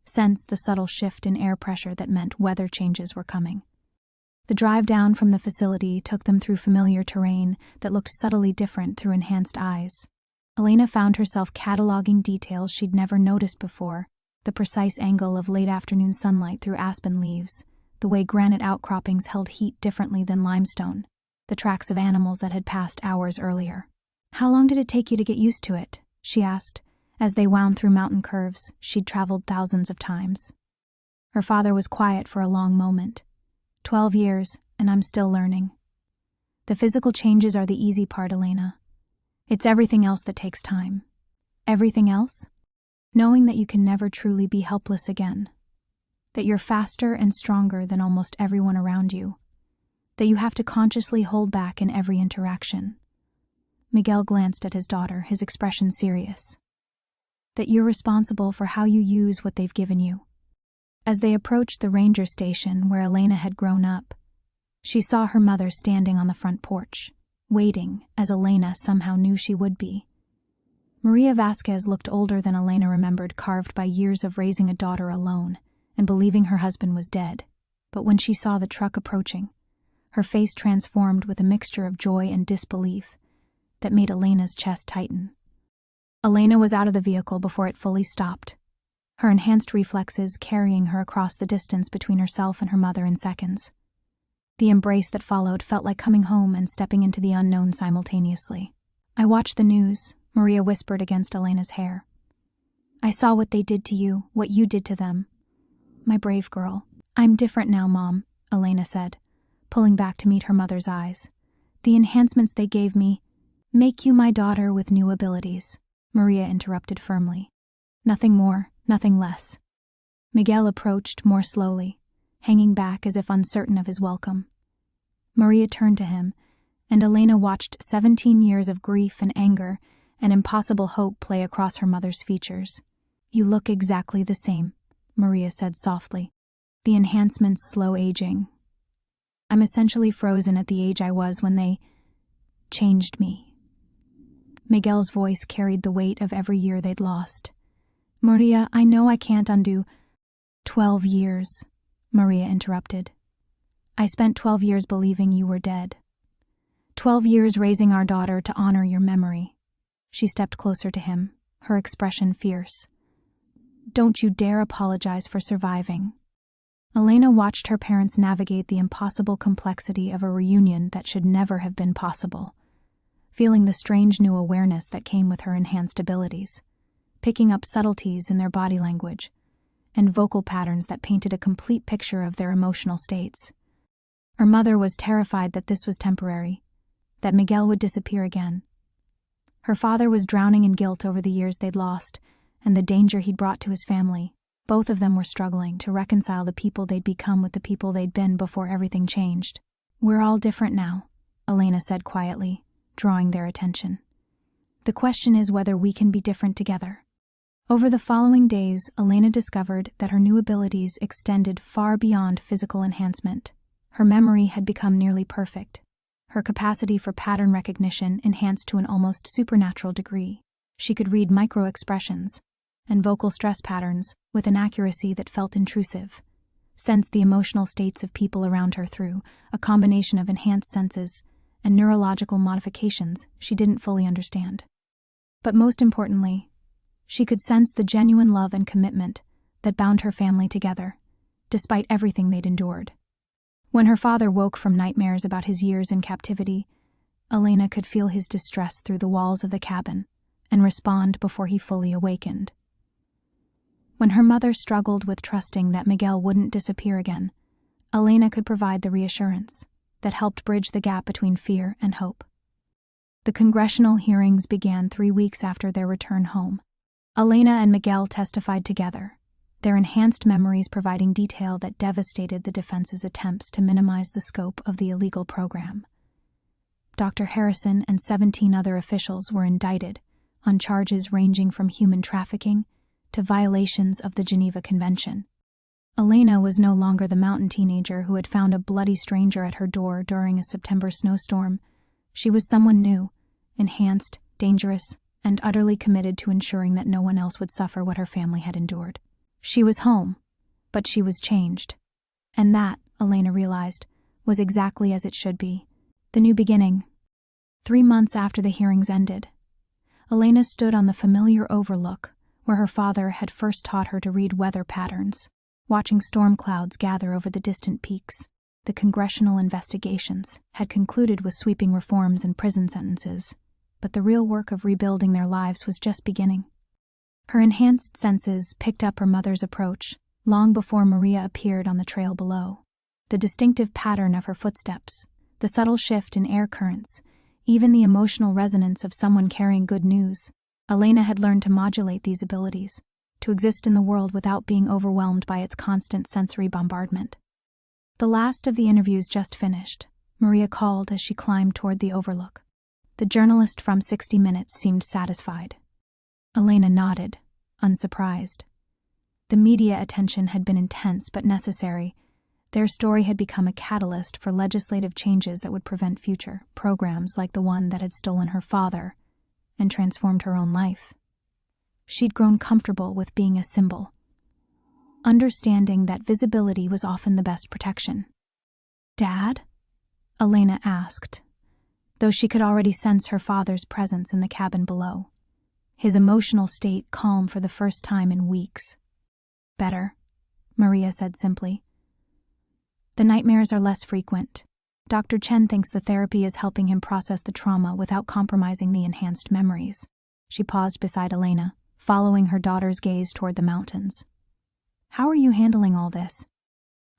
sense the subtle shift in air pressure that meant weather changes were coming. The drive down from the facility took them through familiar terrain that looked subtly different through enhanced eyes. Elena found herself cataloging details she'd never noticed before: the precise angle of late-afternoon sunlight through aspen leaves, the way granite outcroppings held heat differently than limestone, the tracks of animals that had passed hours earlier. "How long did it take you to get used to it?" she asked, as they wound through mountain curves she'd traveled thousands of times. Her father was quiet for a long moment. 12 years, and I'm still learning. The physical changes are the easy part, Elena. It's everything else that takes time." "Everything else?" "Knowing that you can never truly be helpless again. That you're faster and stronger than almost everyone around you. That you have to consciously hold back in every interaction." Miguel glanced at his daughter, his expression serious. that you're responsible for how you use what they've given you. As they approached the ranger station where Elena had grown up, she saw her mother standing on the front porch, waiting, as Elena somehow knew she would be. Maria Vasquez looked older than Elena remembered, carved by years of raising a daughter alone and believing her husband was dead. But when she saw the truck approaching, her face transformed with a mixture of joy and disbelief that made Elena's chest tighten. Elena was out of the vehicle before it fully stopped, her enhanced reflexes carrying her across the distance between herself and her mother in seconds. The embrace that followed felt like coming home and stepping into the unknown simultaneously. "I watched the news," Maria whispered against Elena's hair. "I saw what they did to you, what you did to them. My brave girl." "I'm different now, Mom," Elena said, pulling back to meet her mother's eyes. "The enhancements they gave me make you my daughter with new abilities," Maria interrupted firmly. "Nothing more, nothing less." Miguel approached more slowly, hanging back as if uncertain of his welcome. Maria turned to him, and Elena watched 17 years of grief and anger and impossible hope play across her mother's features. "You look exactly the same," Maria said softly. "The enhancements slow aging. I'm essentially frozen at the age I was when they changed me." Miguel's voice carried the weight of every year they'd lost. "Maria, I know I can't undo." 12 years, Maria interrupted. "I spent 12 years believing you were dead. 12 years raising our daughter to honor your memory." She stepped closer to him, her expression fierce. "Don't you dare apologize for surviving." Elena watched her parents navigate the impossible complexity of a reunion that should never have been possible, feeling the strange new awareness that came with her enhanced abilities, picking up subtleties in their body language, and vocal patterns that painted a complete picture of their emotional states. Her mother was terrified that this was temporary, that Miguel would disappear again. Her father was drowning in guilt over the years they'd lost and the danger he'd brought to his family. Both of them were struggling to reconcile the people they'd become with the people they'd been before everything changed. "We're all different now," Elena said quietly, drawing their attention. "The question is whether we can be different together." Over the following days, Elena discovered that her new abilities extended far beyond physical enhancement. Her memory had become nearly perfect, her capacity for pattern recognition enhanced to an almost supernatural degree. She could read micro-expressions and vocal stress patterns with an accuracy that felt intrusive, sense the emotional states of people around her through a combination of enhanced senses and neurological modifications she didn't fully understand. But most importantly, she could sense the genuine love and commitment that bound her family together, despite everything they'd endured. When her father woke from nightmares about his years in captivity, Elena could feel his distress through the walls of the cabin and respond before he fully awakened. When her mother struggled with trusting that Miguel wouldn't disappear again, Elena could provide the reassurance that helped bridge the gap between fear and hope. The congressional hearings began 3 weeks after their return home. Elena and Miguel testified together, their enhanced memories providing detail that devastated the defense's attempts to minimize the scope of the illegal program. Dr. Harrison and 17 other officials were indicted on charges ranging from human trafficking to violations of the Geneva Convention. Elena was no longer the mountain teenager who had found a bloody stranger at her door during a September snowstorm. She was someone new, enhanced, dangerous, and utterly committed to ensuring that no one else would suffer what her family had endured. She was home, but she was changed. And that, Elena realized, was exactly as it should be. The new beginning. 3 months after the hearings ended, Elena stood on the familiar overlook where her father had first taught her to read weather patterns, watching storm clouds gather over the distant peaks. The congressional investigations had concluded with sweeping reforms and prison sentences, but the real work of rebuilding their lives was just beginning. Her enhanced senses picked up her mother's approach long before Maria appeared on the trail below. The distinctive pattern of her footsteps, the subtle shift in air currents, even the emotional resonance of someone carrying good news. Elena had learned to modulate these abilities, to exist in the world without being overwhelmed by its constant sensory bombardment. The last of the interviews just finished, Maria called as she climbed toward the overlook. The journalist from 60 Minutes seemed satisfied. Elena nodded, unsurprised. The media attention had been intense but necessary. Their story had become a catalyst for legislative changes that would prevent future programs like the one that had stolen her father and transformed her own life. She'd grown comfortable with being a symbol, understanding that visibility was often the best protection. "Dad?" Elena asked, though she could already sense her father's presence in the cabin below, his emotional state calm for the first time in weeks. "Better," Maria said simply. "The nightmares are less frequent. Dr. Chen thinks the therapy is helping him process the trauma without compromising the enhanced memories." She paused beside Elena, following her daughter's gaze toward the mountains. "How are you handling all this?"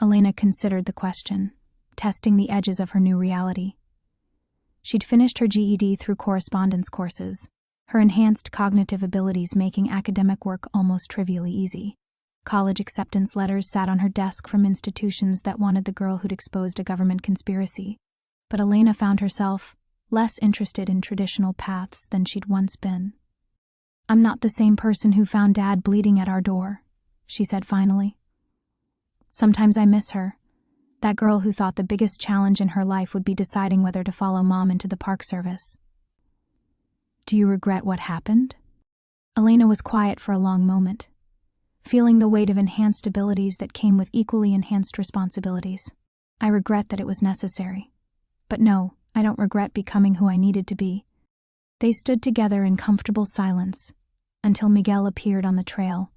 Elena considered the question, testing the edges of her new reality. She'd finished her GED through correspondence courses, her enhanced cognitive abilities making academic work almost trivially easy. College acceptance letters sat on her desk from institutions that wanted the girl who'd exposed a government conspiracy, but Elena found herself less interested in traditional paths than she'd once been. "I'm not the same person who found Dad bleeding at our door," she said finally. "Sometimes I miss her, that girl who thought the biggest challenge in her life would be deciding whether to follow Mom into the Park Service." "Do you regret what happened?" Elena was quiet for a long moment, feeling the weight of enhanced abilities that came with equally enhanced responsibilities. "I regret that it was necessary. But no, I don't regret becoming who I needed to be." They stood together in comfortable silence until Miguel appeared on the trail,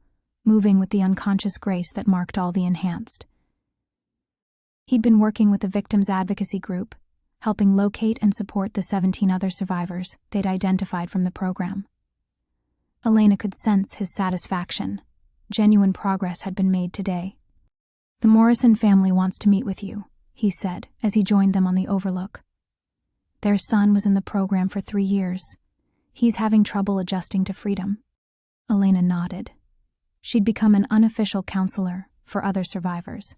moving with the unconscious grace that marked all the enhanced. He'd been working with the victims' advocacy group, helping locate and support the 17 other survivors they'd identified from the program. Elena could sense his satisfaction. Genuine progress had been made today. "The Morrison family wants to meet with you," he said as he joined them on the overlook. "Their son was in the program for 3 years. He's having trouble adjusting to freedom." Elena nodded. She'd become an unofficial counselor for other survivors,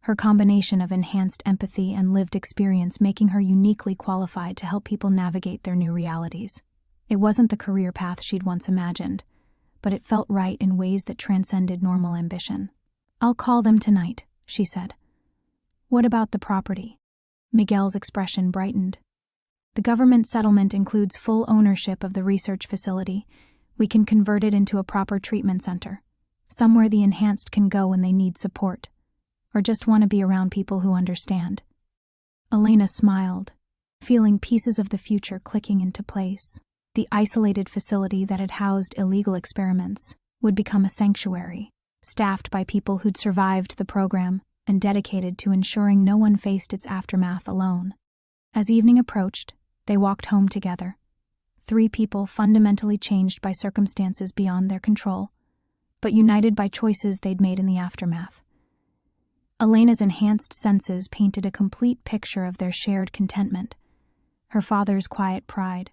her combination of enhanced empathy and lived experience making her uniquely qualified to help people navigate their new realities. It wasn't the career path she'd once imagined, but it felt right in ways that transcended normal ambition. "I'll call them tonight," she said. "What about the property?" Miguel's expression brightened. "The government settlement includes full ownership of the research facility. We can convert it into a proper treatment center, somewhere the enhanced can go when they need support, or just want to be around people who understand." Elena smiled, feeling pieces of the future clicking into place. The isolated facility that had housed illegal experiments would become a sanctuary, staffed by people who'd survived the program and dedicated to ensuring no one faced its aftermath alone. As evening approached, they walked home together. 3 people fundamentally changed by circumstances beyond their control, but united by choices they'd made in the aftermath. Elena's enhanced senses painted a complete picture of their shared contentment. Her father's quiet pride,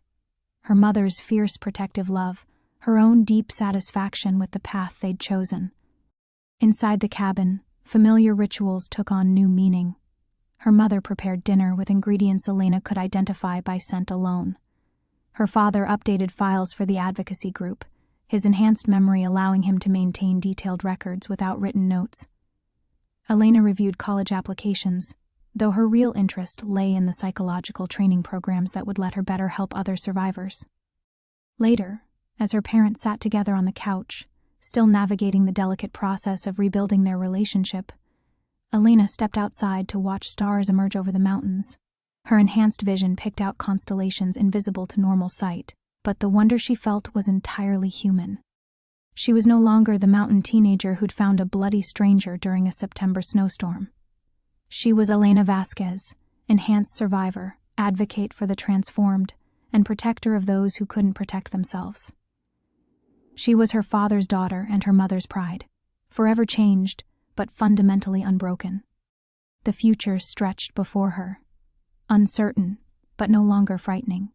her mother's fierce protective love, her own deep satisfaction with the path they'd chosen. Inside the cabin, familiar rituals took on new meaning. Her mother prepared dinner with ingredients Elena could identify by scent alone. Her father updated files for the advocacy group, his enhanced memory allowing him to maintain detailed records without written notes. Elena reviewed college applications, though her real interest lay in the psychological training programs that would let her better help other survivors. Later, as her parents sat together on the couch, still navigating the delicate process of rebuilding their relationship, Elena stepped outside to watch stars emerge over the mountains. Her enhanced vision picked out constellations invisible to normal sight, but the wonder she felt was entirely human. She was no longer the mountain teenager who'd found a bloody stranger during a September snowstorm. She was Elena Vasquez, enhanced survivor, advocate for the transformed, and protector of those who couldn't protect themselves. She was her father's daughter and her mother's pride, forever changed, but fundamentally unbroken. The future stretched before her, uncertain, but no longer frightening.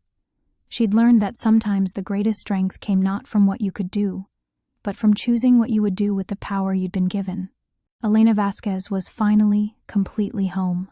She'd learned that sometimes the greatest strength came not from what you could do, but from choosing what you would do with the power you'd been given. Elena Vasquez was finally completely home.